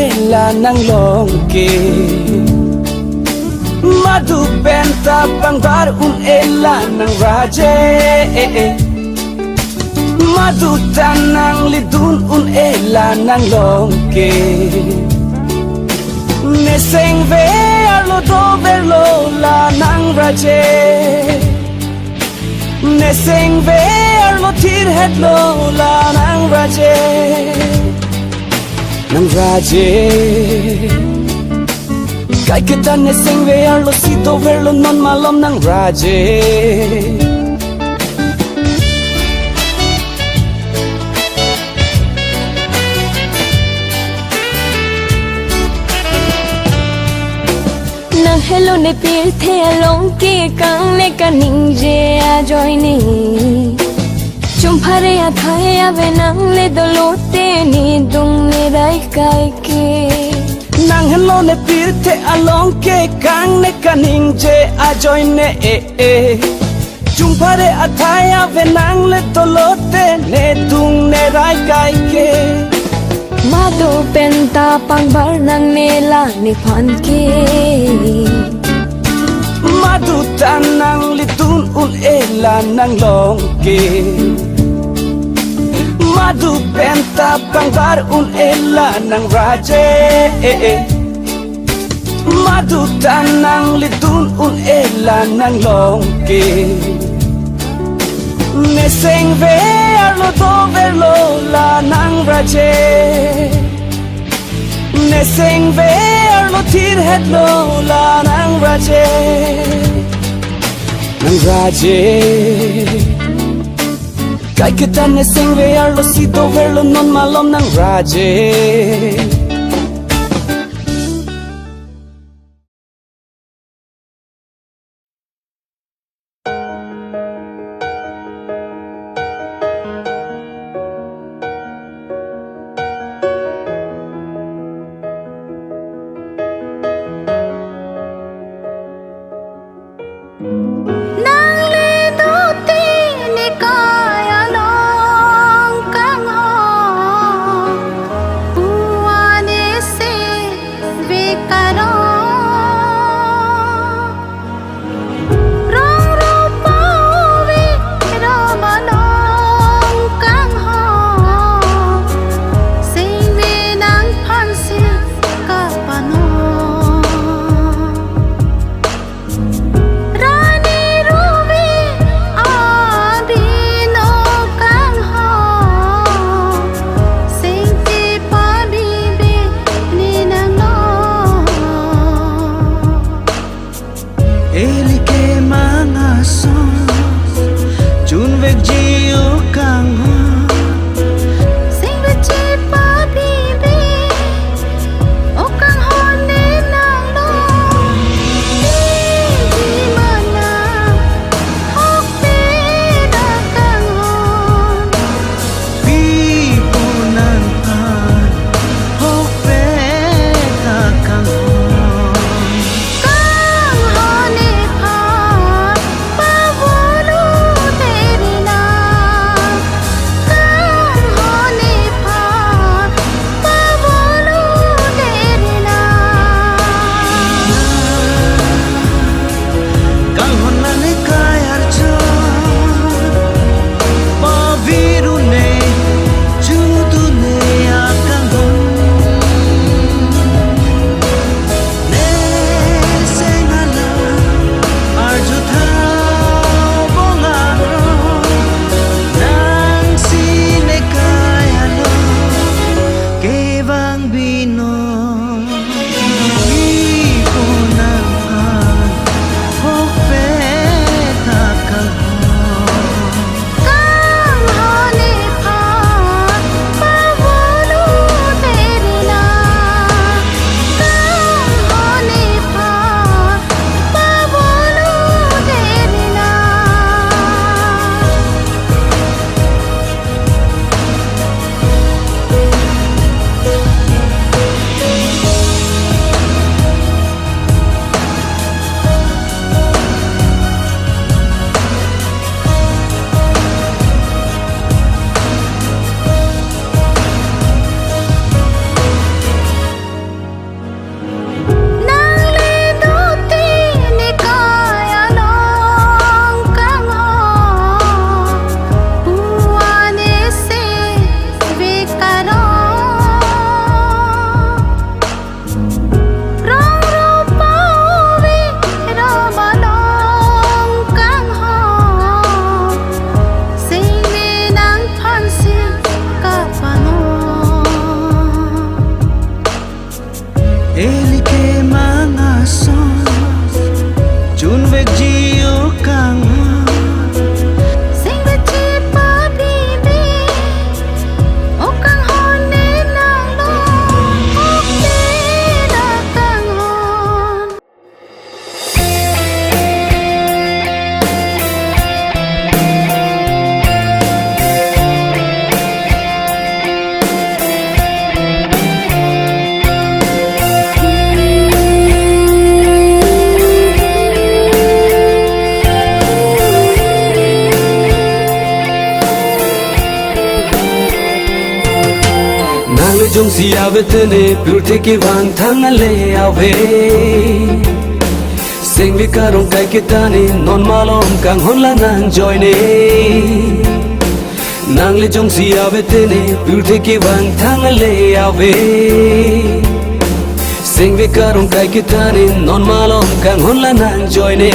ela nang longke madu penta pangbar ela nang raje madu tanang lidun ela nang longke neseng ve lo do verlo la nang raje neseng ve lo thir hetlo la nang raje kai ke tan neseng ve lo si do verlo non malom nang raje hello ne pil the long ke kang ne ka ning je a joy ni chum phare a thai a ve nang le do lo te ni dung ne dai kai ke nang hello ne pil the a long ke kang ne ka ning je a joy ne chum phare a thai a ve nang le do lo te ne dung ne dai kai ke madu penta pangbar nang nela ni phan ke madu tanang lidun ela nang longke madu penta pangbar ela nang raje madu tanang lidun ela nang longke neseng ve lo do verlo la nang raje neseng ve lo thir hetlo la nang raje kai ke tan neseng ve lo si do verlo non malom nang raje Eli ke mga son chun vek jiu kang ho Sing ve chi pa bi bi o kang hon ne nang lo Di mana hok pe na kang hon pi punan pan hok pe ka kang ho Kang hon ne pha pa wo lu teri na Kang hon ne pha pa wo lu teri na kang hon na ne kayar cho pa viru ne judu ne akang hon ne sengala arju tha bonga nang si ne kaya lo ke vang bino ko nang hok pe ta kang ho Kang hon ne pha pa wo lu teri na Kang hon ne pha pa wo lu teri na Nang le do ti ne kaya long kang ho Puane se ve karo Rong ro pa ve ro ba long kang ho Sing ne nang phan si ka pa no Eli ke mga son chun vek jiu kang ho Sing ve chi pa bi bi o kang hon ne nang lo hok pe na kang hon Nang le jong si ave tene pur theke van thang le ave Sing vi karong kai kitani non malom kang hon la nang joy ne Nang le jong si ave tene pur theke van thang le ave Sing vi karong kai kitani non malom kang hon la nang joy ne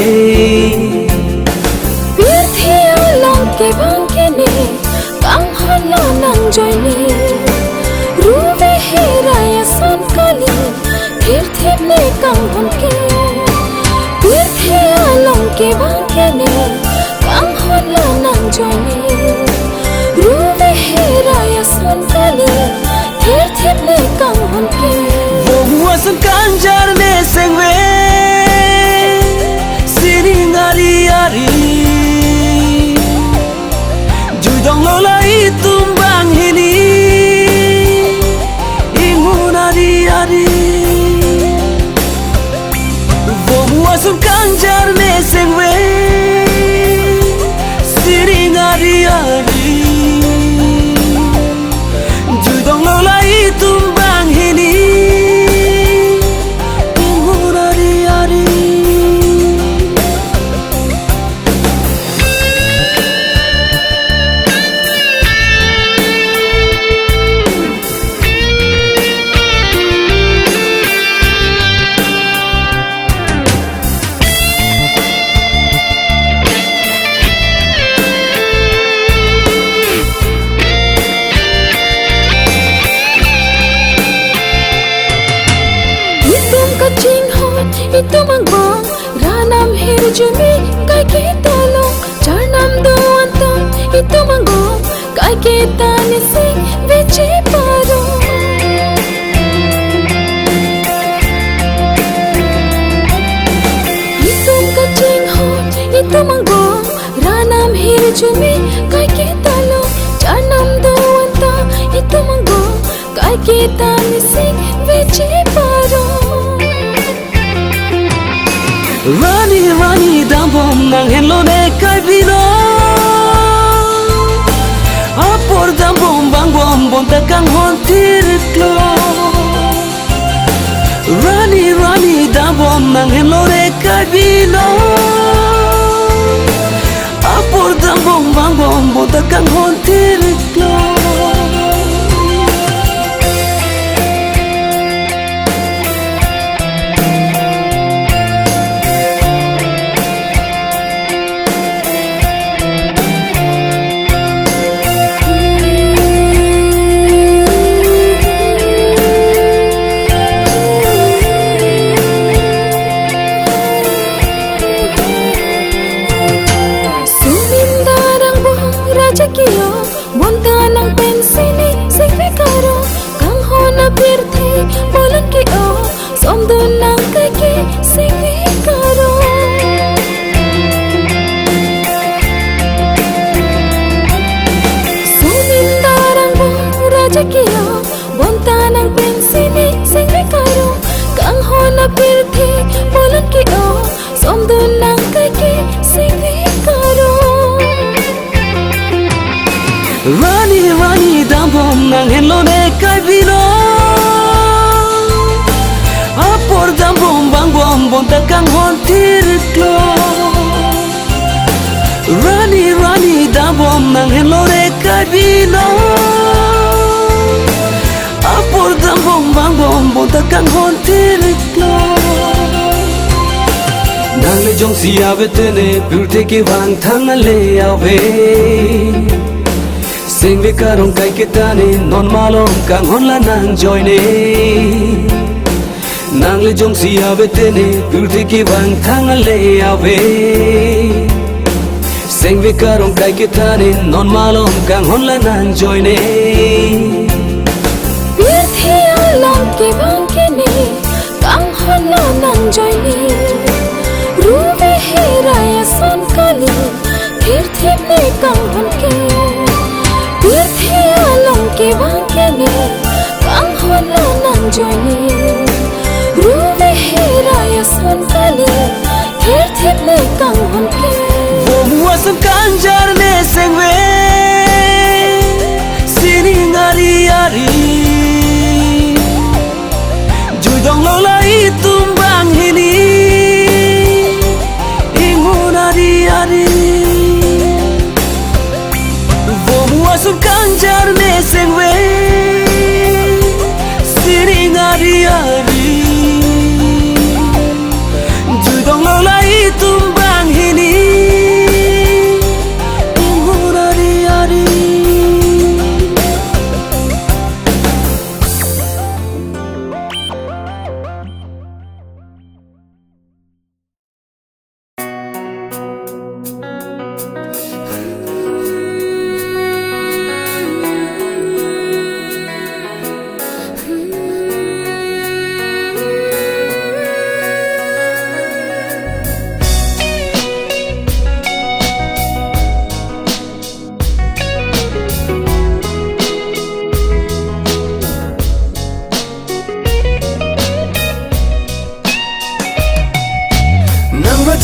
Bir thiyo long ke bang ke ne kang hon lo nang joy ne ru ve he raya son kali thir thip ne kang hon ke Bir thiyo long ke bang ke ne kang hon lo nang joy ne ru ve he raya son kali thir thip ne kang hon ke Wo huasan kanjar ne sengwe Sini ngari ari Jujong lola itumbang hini Ingun ari ari Wo huasan kanjar ne sengwe Sini ngari ari Jujong lola itumbang hini Ingun ari ari jumi kai kita lo charnam do anta itu mango kai kita ni sing vechi paro itum kaching hot itu mango ranam hir jumi kai kita lo charnam do anta itu mango kai kita ni sing vechi paro Rani Rani dambom nang hello ne kai vino Apor dambom bang bom bon takang hon tiriklo Rani Rani dambom nang hello ne kai vino Apor dambom bang bom bon takang hon tiriklo Jakiyo, bonta ng pensini, sing karo, kang hona birthi, bolan kiyo, somdo ng kaki, sing karo. Sumindarang bora jakiyo, bonta ng pensini, sing karo, kang hona birthi, bolan kiyo, somdo ng kaki, sing karo. Rani Rani dambom nang hello ne kai vino Apor dambom bang bom bon takang hon tiriklo Rani Rani dambom nang hello ne kai vino Apor dambom bang bom bon takang hon tiriklo Nang le jong siya betene purte ke bang thang le ave Sing vi karong kai kitani non malom kang hon la nang joy ne Nang le jong si ave tene purti ki bang thang le ave Sing vi karong kai kitani non malom kang hon la nang joy ne Purti alom ki bang kene kang hon la nang joy ne Ruve hiraya son kali purti me kang hon ke Purti alom ki bang kene kang hon la nang joy ne Ruve hiraya son kali purti me kang hon ke Wasam kanjar ne sengwe Sini ngari ari Judong lola itum bang hini Ingun ari ari Wasam kanjar ne sengwe Sini ngari ari Judong lola itum bang hini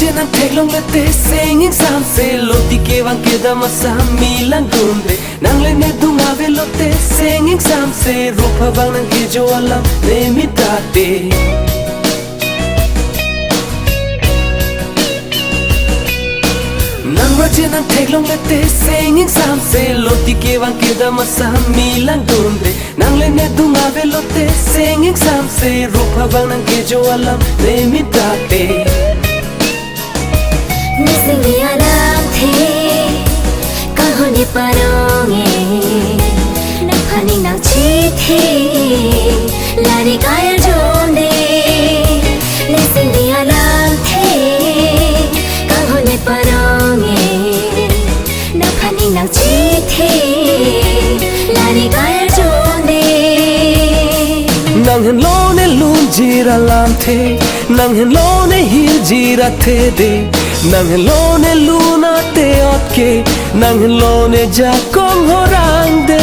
Nang teglong lete singing sam se loti ke wang ke dama sami lang gunde nang le ne dunga ve lote singing sam se rupa bang nang ke jo alam ne mitate nang raje nang teglong lete singing sam se loti ke wang ke dama sami lang gunde nang le ne dunga ve lote singing sam se rupa bang nang ke jo alam ne mitate Nising alam the kahoni paronge naphani nang chi the lari gaya jonde Nising alam the jira lam the nang hen lo ne hil jira the de nang hen lo ne luna te ot ke nang hen lo ne ja kong horang de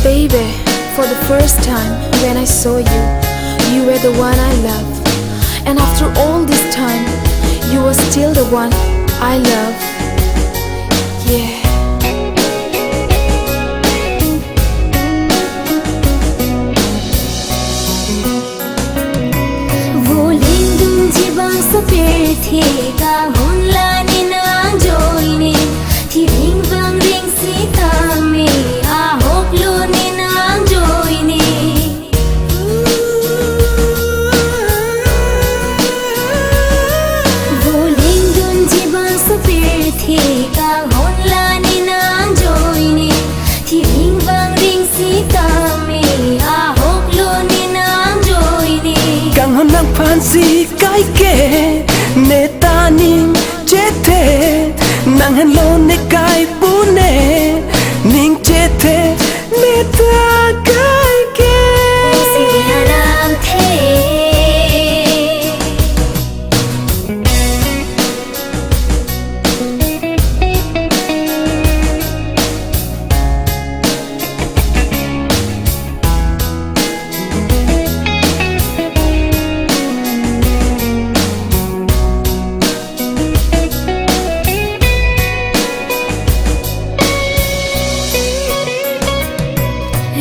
Baby, for the first time when I saw you, you were the one I loved. And after all this time, you were still the one I love. Yeah. वो लिंदुम जीवां सपेर थे का हुनला नि नांग जोइने थी रिंग बंग रिंग सीता में आ होकलो नि नांग जोइने वो लिंदुम जीवां सपेर थे का हुनला नि नांग जोइने थी रिंग बंग रिंग सीता में आ होकलो नि नांग जोइने kang honang phansi kai ke ne ta ning che the nang hen lo ne kai pu ne ning che the ne ta kai ke Alam the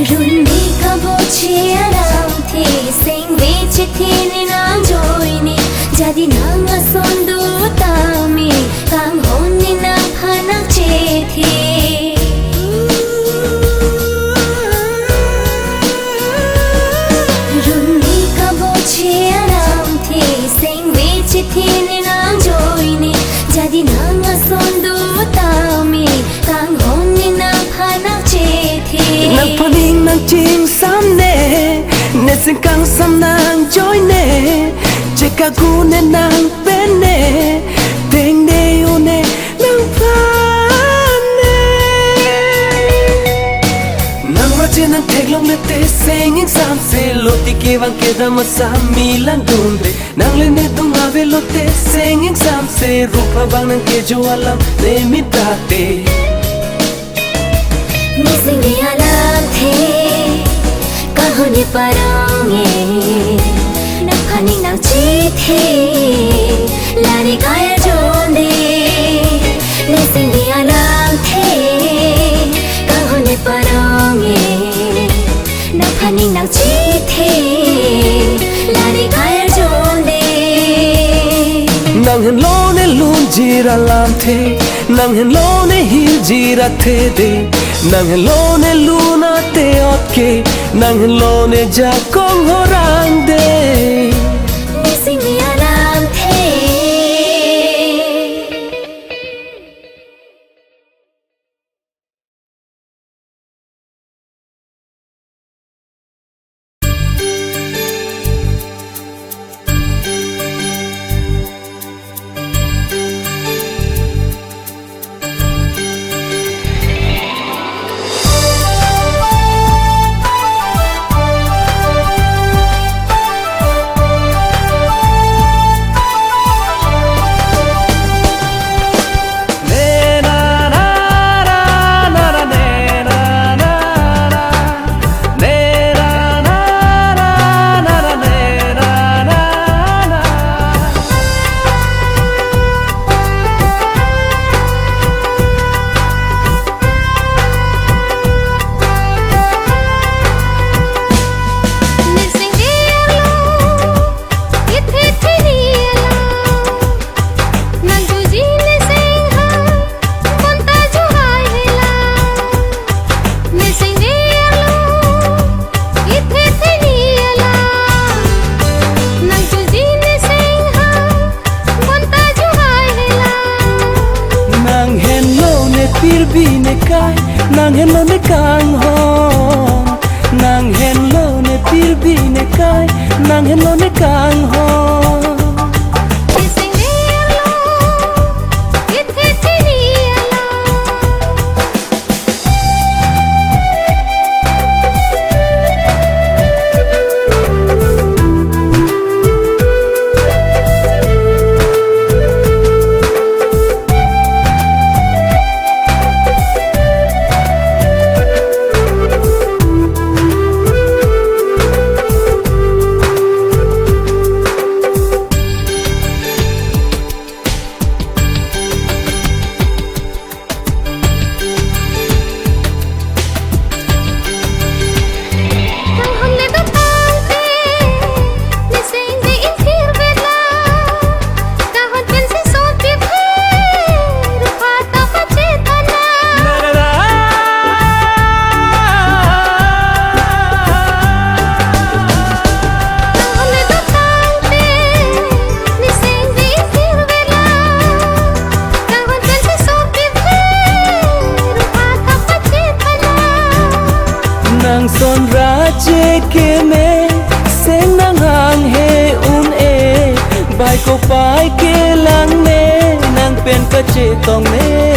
Runni ka boche alam the sing veche the ni nang joine jadi nang asondu tami kang honni nang phanak che the Runni ka boche alam the sing veche the ni nang joine jadi nang asondu tami kang honni nang phanak che the nang paning nang ching sam ne ne sing kang sam nang joy ne che ka gu ne nang pen ne ding ne u ne nang pa ne nang ra chen nang thek long ne te singing sam se lo ti ke wang ke da ma sam mi lang dun de nang le ne dung ave lo te singing sam se rupa bang nang ke jo alam ne mi ta te Missing the alam the kahone paronge na phani na chi the lari kaya jonde Missing the alam the kahone paronge na phani na chi the lari kaya jonde nang hen lo ne lun jira lam the nang hen lo ne hil jira the de nang hen lo ne luna te ot ke nang hen lo ne ja kong horang de Missing the alam the nang hen lo ne kang hon nang hen lo ne pir bi ne kai nang hen lo ne kang hon che ke me seng nang hang he un e bai ko pai ke lang ne nang pen ka che tong ne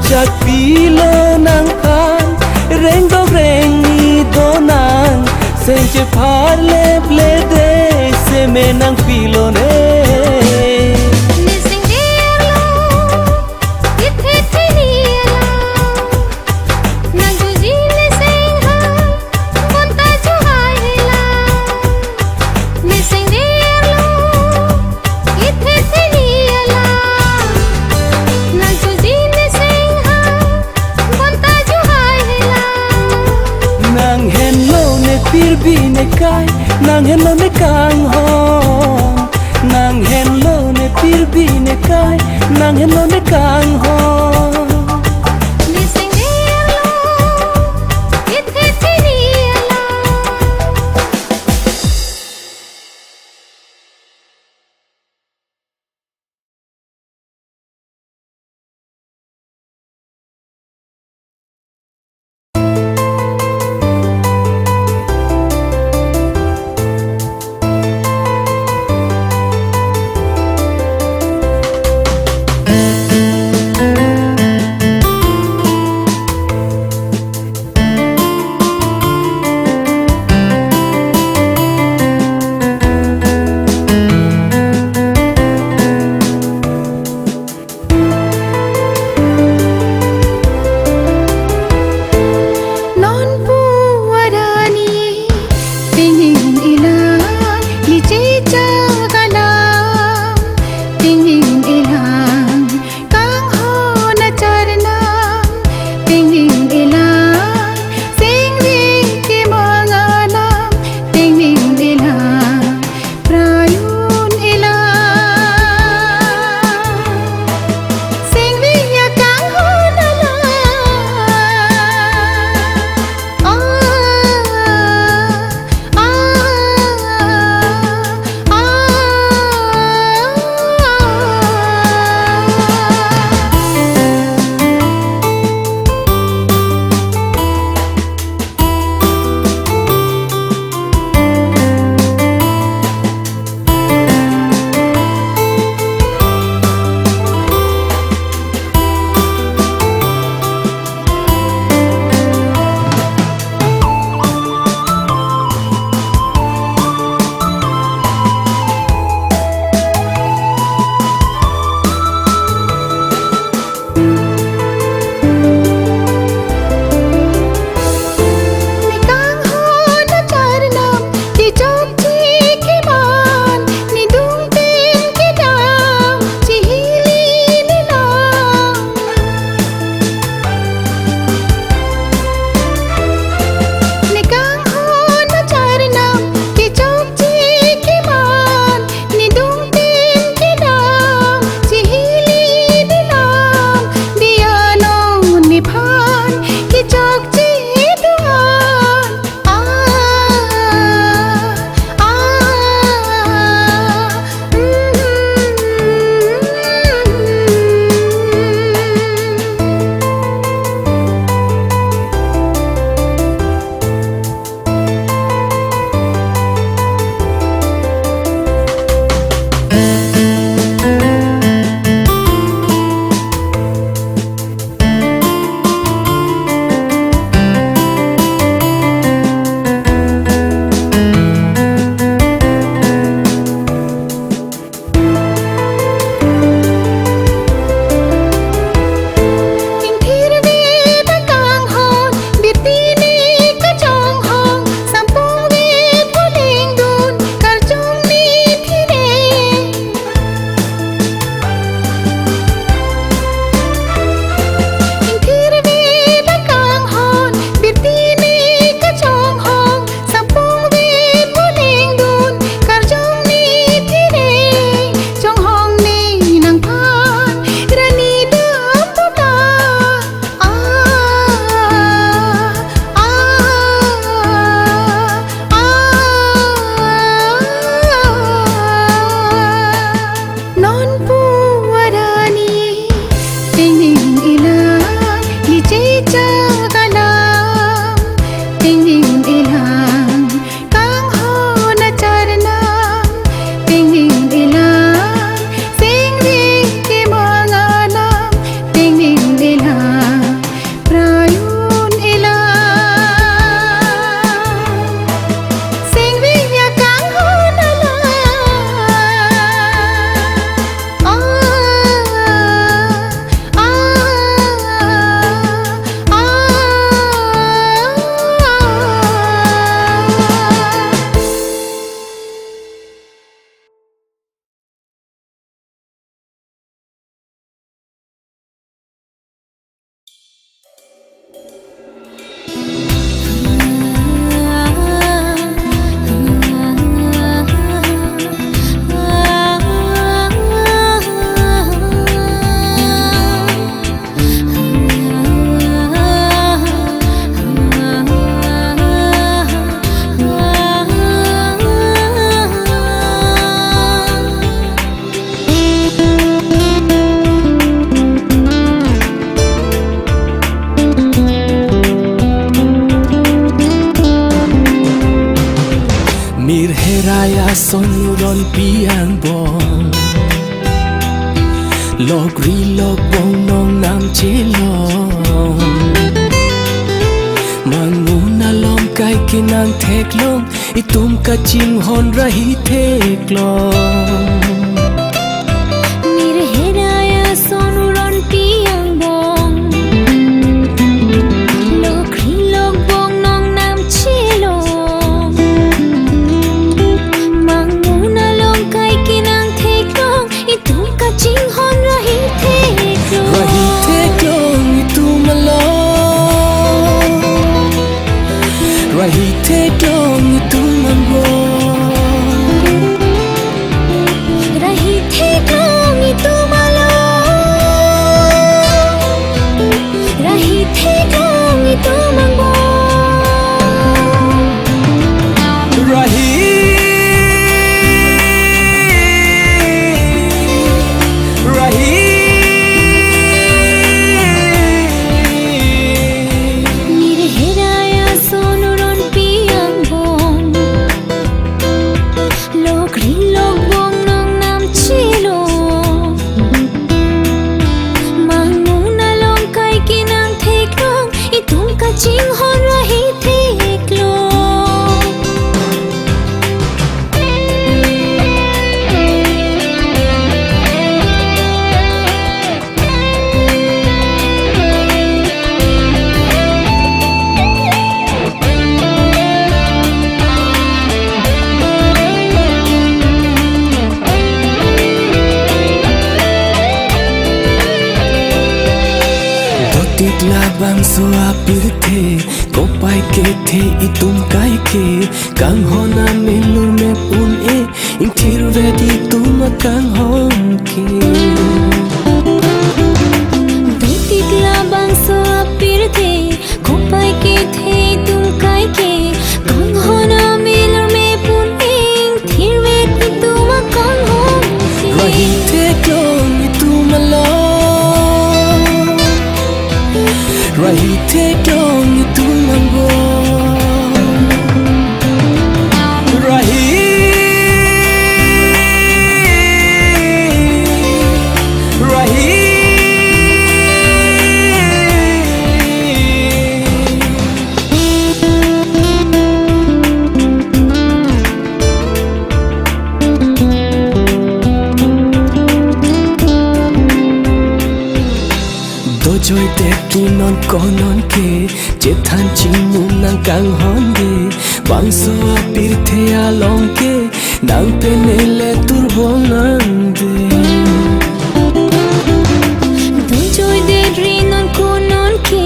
chak pilo nang kan reng do reng ni do nang sen che phar le ple de se me nang pilo ne pir bi ne kai nang hen lo ne kang hon nang hen lo ne pir bi ne kai nang hen lo ne kang hon sonuron piang bong lok ri lok bong nong nam che long mangu na lom kai kinang thek long itum ka ching hon rahi thek long Rahi thek long itu mango Rahi thek long itu malo Rahi thek long itu mango Rahi Rahi ching hon rahi thek long Dotik labang so apir the ko pai ke the itum kai ke kang hona melur me pun e in thir vedi tum kang hon ke Dotik labang so apir the ko pai ke the tum kai ke kang hona melur me pun e thir vedi tum kang hon Rahi thek long itum lo Rahi thek long itu mango Rahi Rahi Dojoi teki non konon ke Jethan chingu nang kang honde Bangso apir the along ke Nang penele turbong ande Dojoi de rinon konon ke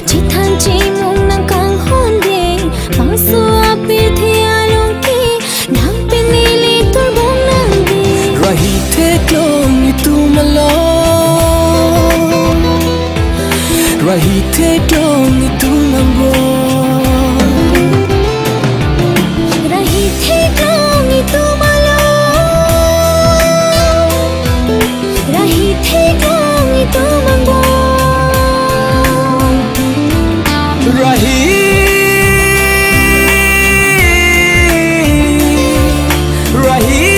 Jethan chimung nang kang honde Bangso apir the along ke Nang penele turbong nande Rahi thek long itu malo Rahi thek long itu mango Rahi thek long itu malo Rahi thek long itu mango Rahi Rahi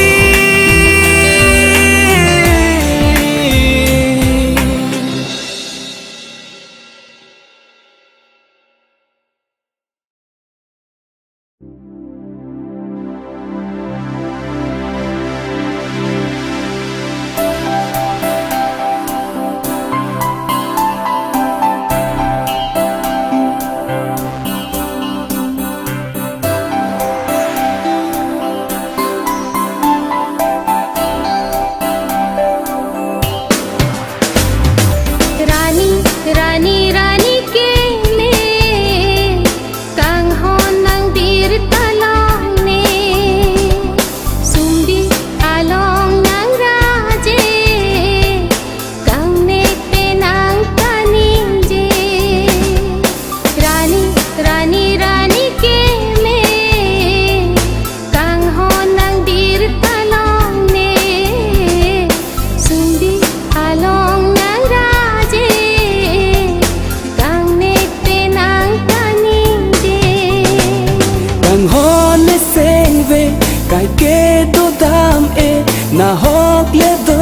na hok le do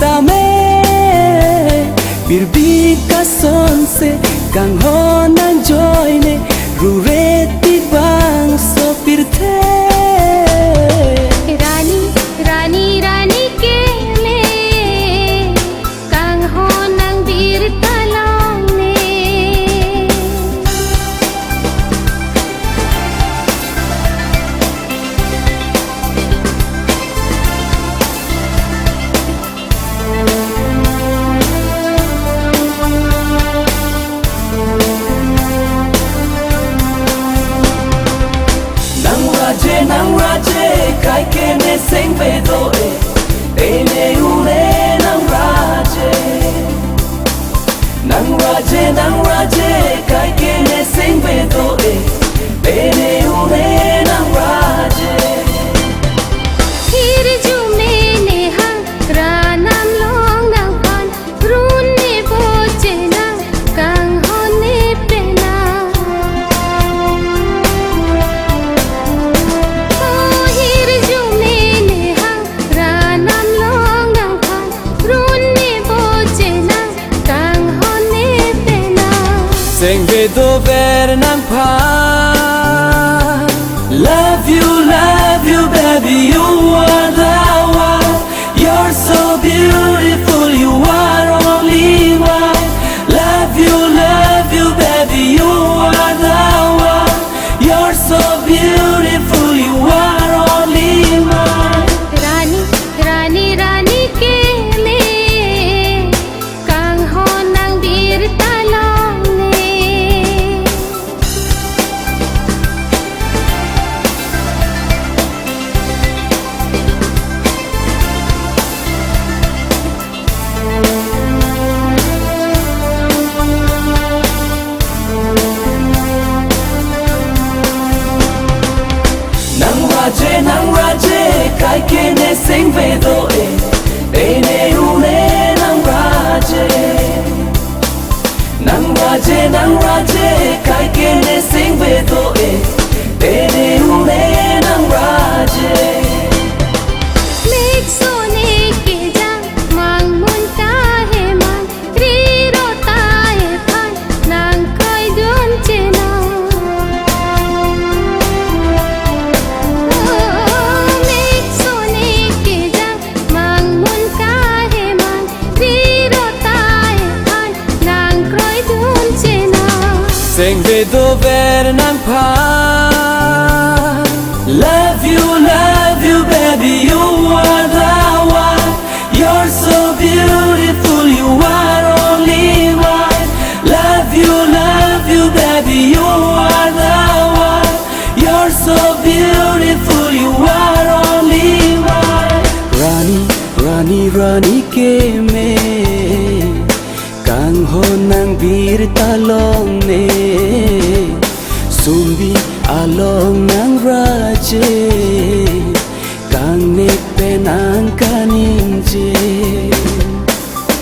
ta me bir bi ka son se kang ho nang joy ne ru re ti bang so pir the रानी रानी रानी के ले कांग हो नंग बीर तलांग ने nang raje kai ke ne sing ve do e ne u ne nang raje kai ke ne sing ve do e ne u ne nang raje फिर जुमे ने हंगरा नाम लोंग नंग पान रून ने बोचे ना कांग हो ने पेना फिर जुमे ने हंगरा नाम लोंग नंग पान रून ने बोचे ना कांग हो ने पेना sing ve do ver nang pa love you baby you are the one you're so beautiful you are only one love you baby you are the one you're so beautiful you are only one रानी रानी रानी के ले कांग हो नंग बीर तलांग ने nang raje kai ke ne sing ve do e ne u ne nang raje kai ke ne sing ve do e ne u ne nang raje मेघ सोने के जांग मांग मुनता है मान री रोता है फान नांग कोई दुन चेना मेघ सोने के जांग मांग मुनता है मान री रोता है फान नांग कोई दुन चेना sing ve do ver nang pa love you baby you are the one you're so beautiful you are only one love you baby you are the one you're so beautiful you are only one rani ke me kang ho nang bir talong ne sumbi along nang raje kang ne penang kanin je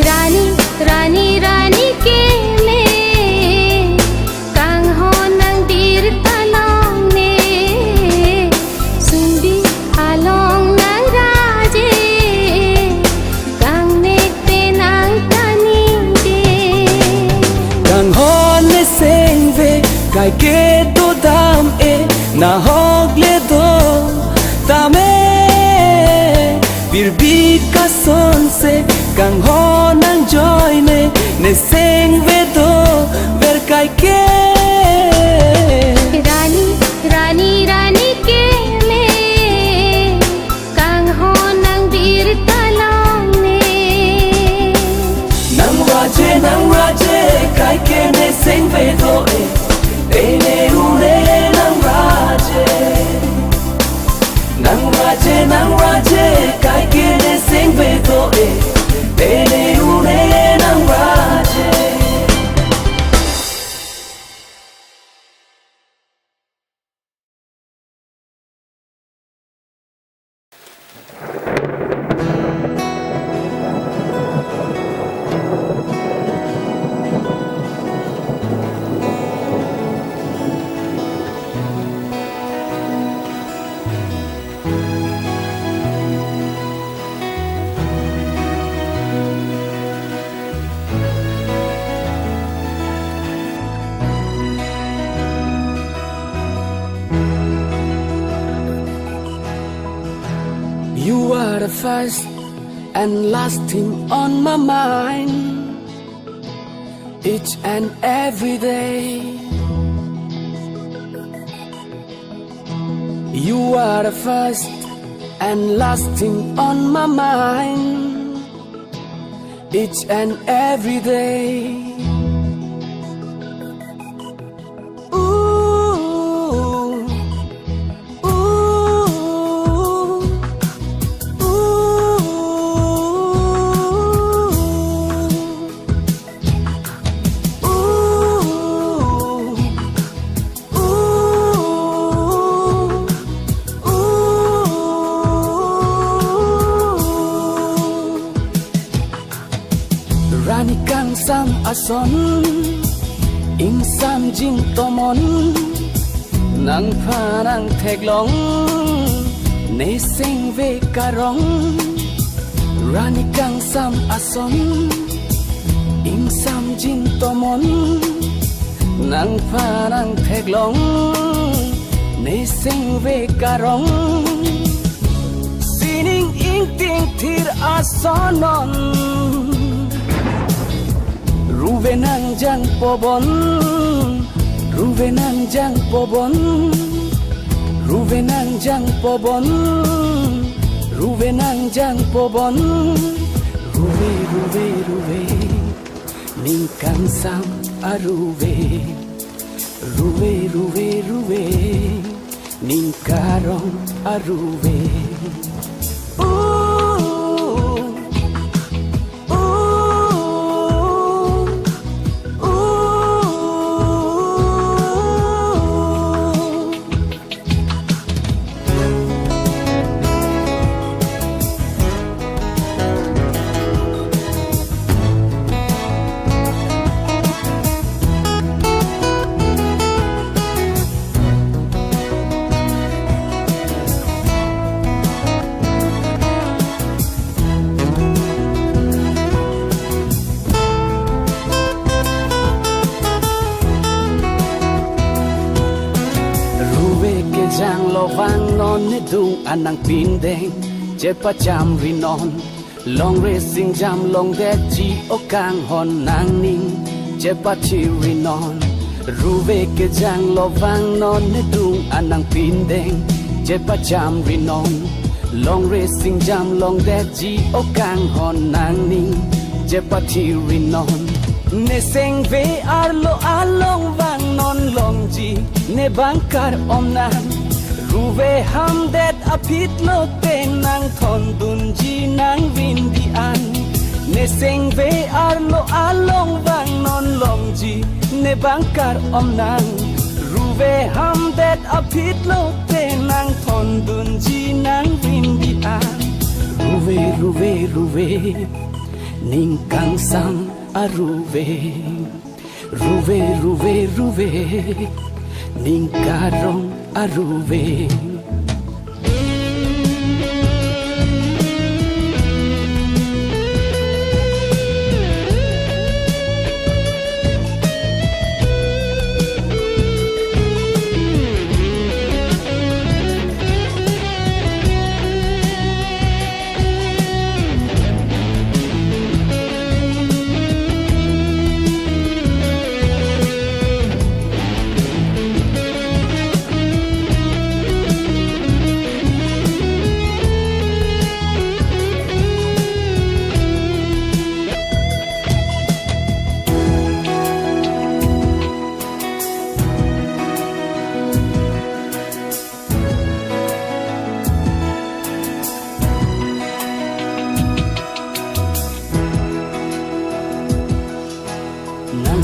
रानी रानी रानी के ले कांग हो नंग बीर तलांग ने सुंदी आलोंग नंग राजे कांग ने पे नंग तनिंग दे kang ho ne sing ve kai ke do dam na hog le do ta me bir bi ka son se kang ho nang joy ne sing ve do ver kai ke रानी रानी रानी के ले कांग हो नंग बीर तलांग ने nang raje kai ke ne sing ve do ne u ne nang raje kai ke ne sing ve do ne u ne nang raje are the first and last thing on my mind, each and every day. You are the first and last thing on my mind, each and every day. Rani kang sam ason ing sam jing tomon nang pha nang thek long nei sing ve karong. Rani kang sam ason ing sam jing tomon nang pha nang thek long nei sing ve karong. Sining ing ting thir asonon Ruve nang jang pobon, ruve nang jang pobon, ruve nang jang pobon, ruve nang jang pobon, ruve ruve ruve, ning kang sam aruve, ruve ruve ruve, ning karong aruve. Jang lo vang non ne dung anang pin deng je pa cham ri non long racing jam long de ji o kang hon nang ning je pa chi ri non ruve ke jang lo vang non ne dung anang pin deng je pa cham ri non long racing jam long de ji o kang hon nang ning je pa chi ri non ne seng ve ar lo along vang non long ji ne bangkar om nang Ruve ham det apit lo te nang thon dun ji nang vin di an ne seng ve ar lo along vang non long ji ne bangkar om nang Ruve ham det apit lo te nang thon dun ji nang vin di an Ruve ruve ruve ning kang sam aruve Ruve ruve ruve ning karong aruve.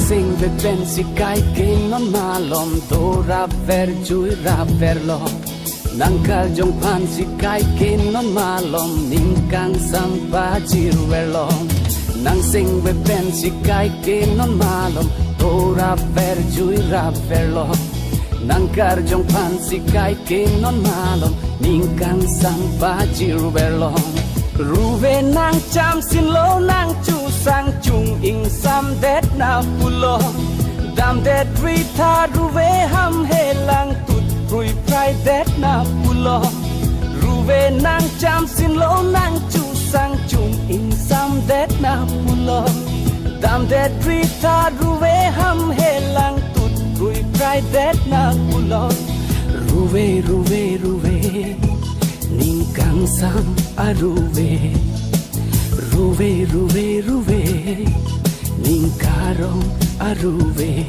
Sing ve ben si kai ke non malom do ra ver chui ra ver lo nang kal jong pan si kai ke non malom ning kang sam pa chi ver lo nang sing ve ben si kai ke non malom do ra ver chui ra ver lo nang kal jong pan si kai ke non malom ning kang sam pa chi ver lo ruve nang cham sin lo nang chu sang chung ing sam det na pulo dam det rita ruve ham he lang tut rui pride det na pulo về nàng chăm xin lỗ nàng chu sang chung in sam det na pulo tam det rita ruve ham he lang tut rui pride det na pulo ruve ruve ruve ning kang sam aruve ruve ruve ruve ning karong aruve.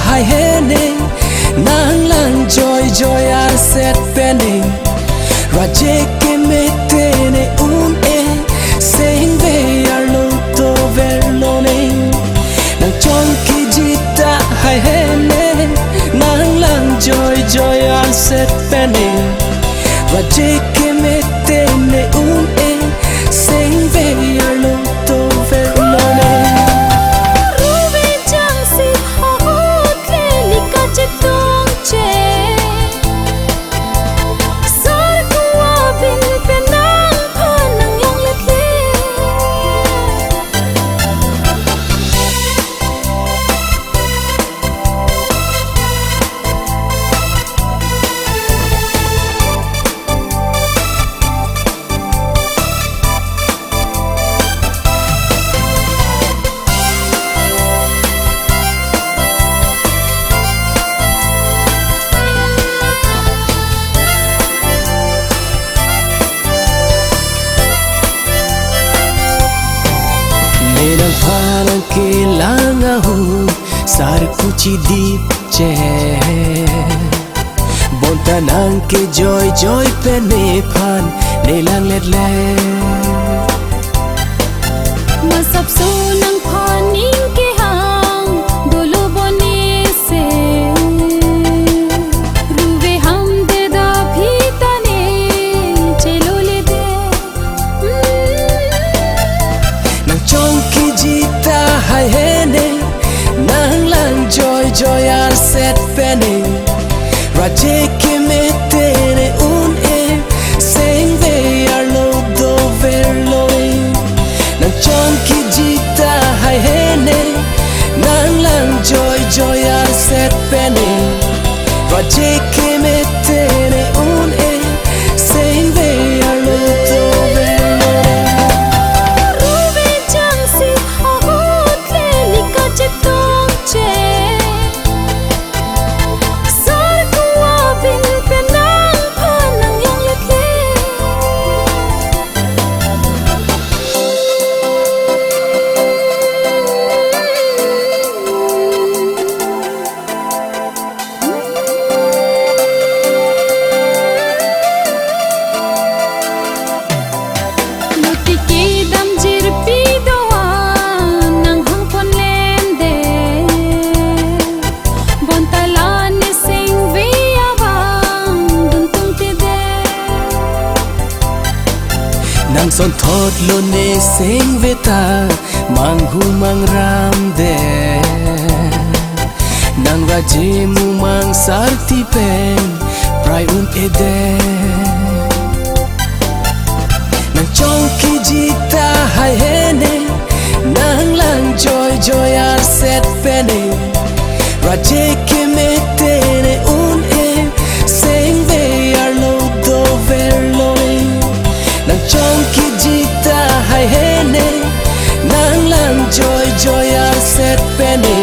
Hai hene nang lang joy joy ar set penny raje ke metene e sing ve ar lo to verlone nang chong ki jita hai hene nang lang joy joy ar set penny raje ke metene e sing ve ar lo to verlone. Menang parang kelangahu sar kuci dip che bontanang ke joy joy pene pan nelang let let masap so nang paning ke hang dolo bone se ruve ham de da bhitane chelo le de nang chong ki jita hai hene nang lang joy joy ar set pene raje ke metene e sing ve ar lo do verloi nang chong ki jita hai hene nang lang joy joy ar set pene raje ke metene e sing ve ar lo do verloi. ruve chang si ahot le lika chetong che sar kuwa bin penang panang yang let le luti ki dam jir pi doa nang hang pon len de bon talan ne sing ve awang dun tung te de nang son thot lo ne sing veta mang hu mang ram de nang raje mu mang sarti pen prai ede nang chong ki jita hai hene nang lang joy joy ar set pene raje ke metene e sing ve ar lo do verloi nang chong ki jita hai hene nang lang joy joy ar set pene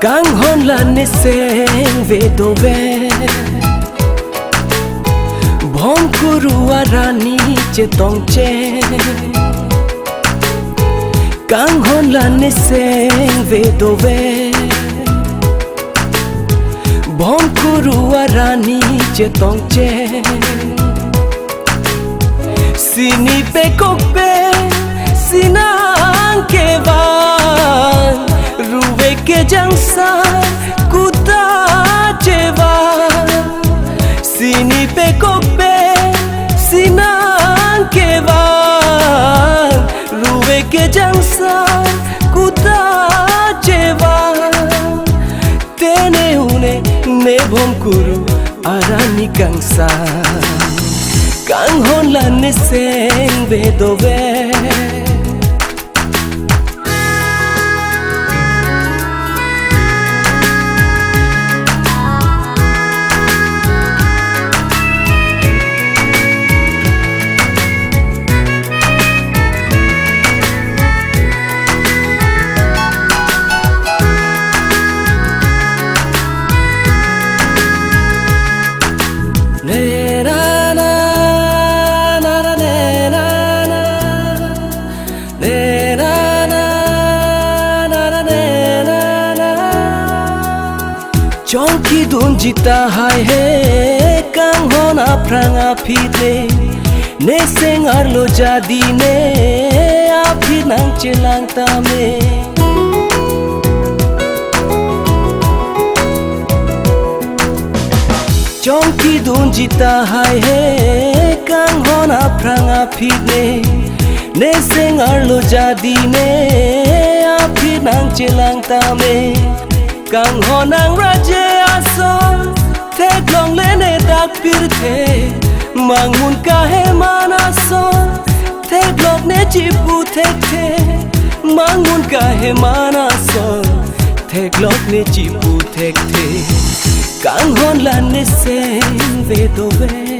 Kang hon lan ni seng ve do ve Bom kuru arani che tong che Kang hon lan ni seng ve do ve Bom kuru arani che tong che Sini pe kok pe sinang ke van Ruve ke jangsa kuta cheva Sini pe kope sinan kevan Ruve ke jangsa kuta cheva Tene une ne bom kuru arani kangsa Kang hon lan ne seng ve do ve Chonki dun jita hai he kang hona pranga phite ne seng arlo jadi ne aphi nang chelang ta me Chonki dun jita hai he kang hona pranga phite ne seng arlo jadi ne aphi nang chelang ta me Kang honang raje asol Tek long lene dak pirte Mangun kahe manasol Tek lok ne jipu tek te Mangun kahe manasol Tek lok ne jipu tek te Kang hon lan ne seng ve do ve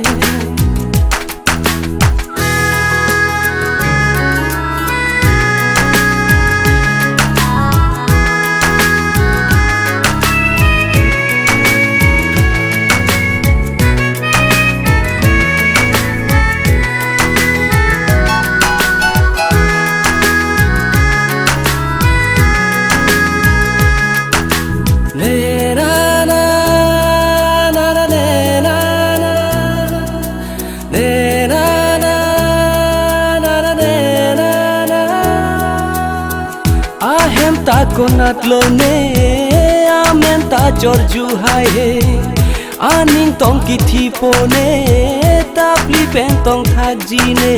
Ta konat lo ne amen ta jorju hai he aning tong ki thi po ne ta pli pen tong thak ji ne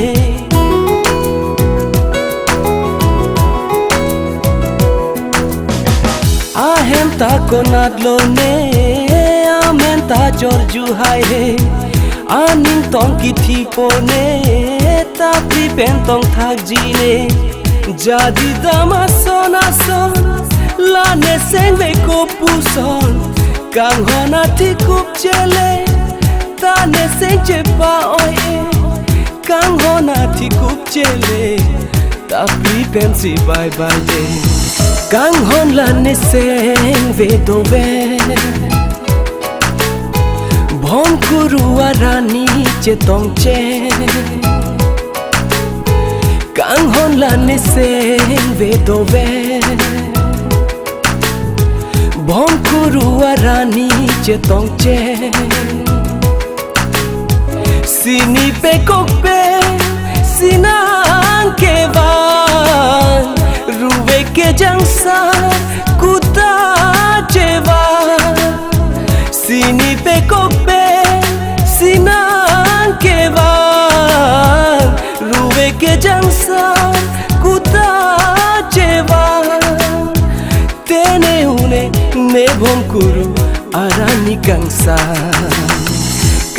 ahem ta konat lo ne amen ta jorju hai he aning tong ki thi po ne ta pli pen tong thak ji ne Jadi dama son ason La ne seng ve ko puson Kang hona thi kup chele Ta ne seng che pa oe Kang hona thi kup chele Ta pri pensi bye bye de Kang hon la ne seng ve do ve Bom kuru arani che tong che Kang hon lan ne seng ve do ve Bom kuru arani che tong che Sini pe kok pe sinang ke van Ruve ke jangsa kuta cheva Sini pe kok pe sinang ke van Ruve ke jangsa kuta cheva me bom kuru arani kangsa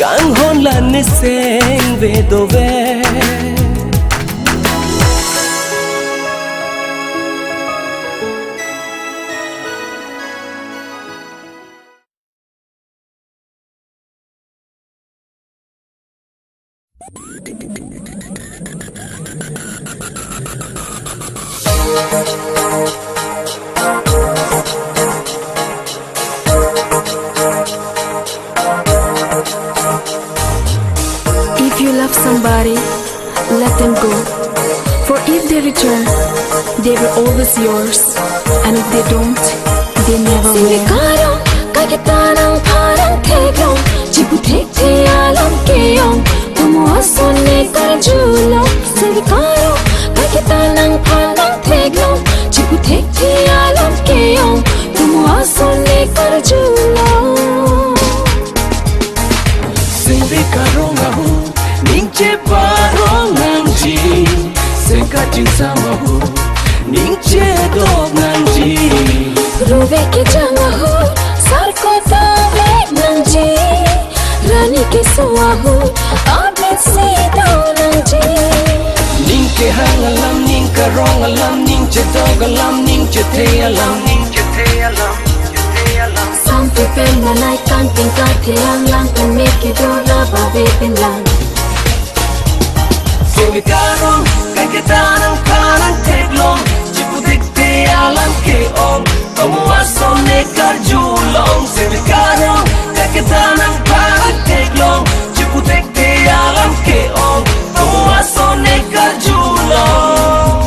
kang hon la ne seng ve do ve If you love somebody, let them go. For if they return, they were always yours. And if they don't, they never will. Sigaro, kagitanang parang teglong, jibutekte alam keyong, tumuasone karjulong. Sigaro, kagitanang parang teglong, jibutekte alam keyong, tumuasone karjulong. Sing karong ahu ningche parong nangji seka jinsama hu ningche dog nangji Ruve ke jangahu sarko tawek nangji Rani ke suahu abet se do nangji ningke hangalam ning karong alam ningche dog alam ningche te alam Some people na like canting katilang lang to make you do love a baby lang Sing karong kagitanang parang teglong jibutekte alam keong tumuasone karjulong Sing karong kagitanang parang teglong jibutekte alam keong tumuasone karjulong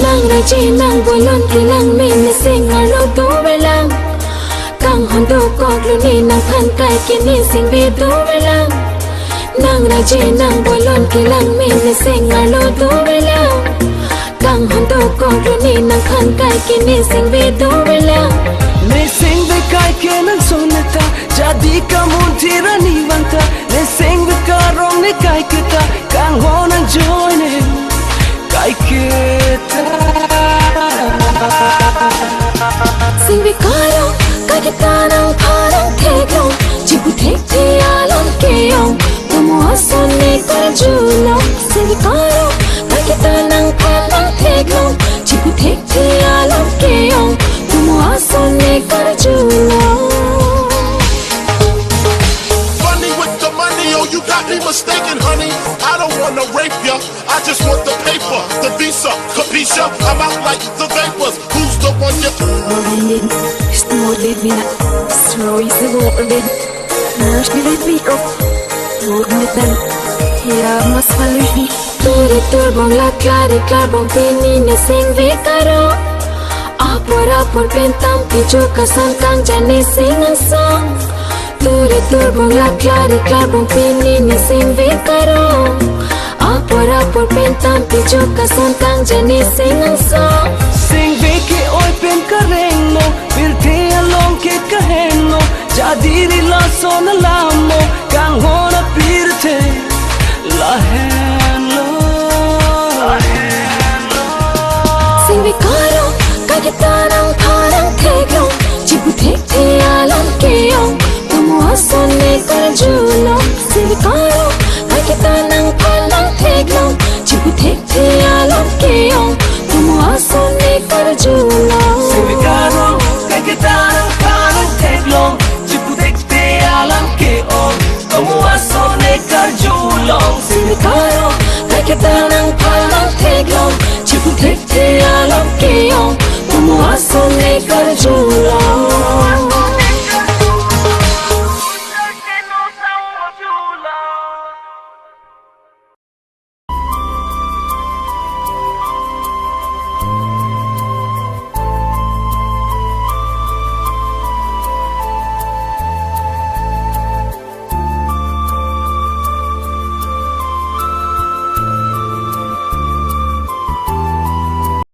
Nang raji nang bolon kilang min sing alo do belang Kang hondo kog luni nang phan kai kini sing be do belang Nang raji nang bolon kilang min sing alo do belang Kang hondo kog luni nang phan kai kini sing be do belang Ne sing be kai kenan sonata jadi kamun tirani wanta Ne sing be karong ne kai kita kang honang joy ne kai kita Sing be karong kagitanang parang teglong jibutekte alam keyong tumuasone karjulong Sing be karong kagitanang parang teglong jibutekte alam keyong tumuasone karjulong Funny with the money, oh, you got me mistaken, honey. I don't wanna rape ya, I just want the paper, the visa, capisha. I'm out like the vapors. Who's the one you? Morning, snorted me na Slow is the morning Nurse me let me up Road me then Here must follow me Turi turbong la clare carbon penny ne sing ve karo Apor pentam pijo kasan kang jane sing ang song Turi turbong la clare carbon penny ne sing ve karo Apor pentam pijo kasan kang jane sing ang song Sing be ke oi pen kareng mo Birte along ke kahen mo Jadiri la sona lamo Kang hona pirte Lahen lo Sing be karong kagitanang parang teglong jibutekte alam keyong tumuasone karjulong Sing be karong kagitanang parang teglong jibutekte alam keyong tumuasone karjulong Sing be karong kagitanang parang teglong jibutekte alam keong tumuasone karjulong Sing be karong kagitanang parang teglong jibutekte alam keyong tumuasone karjulong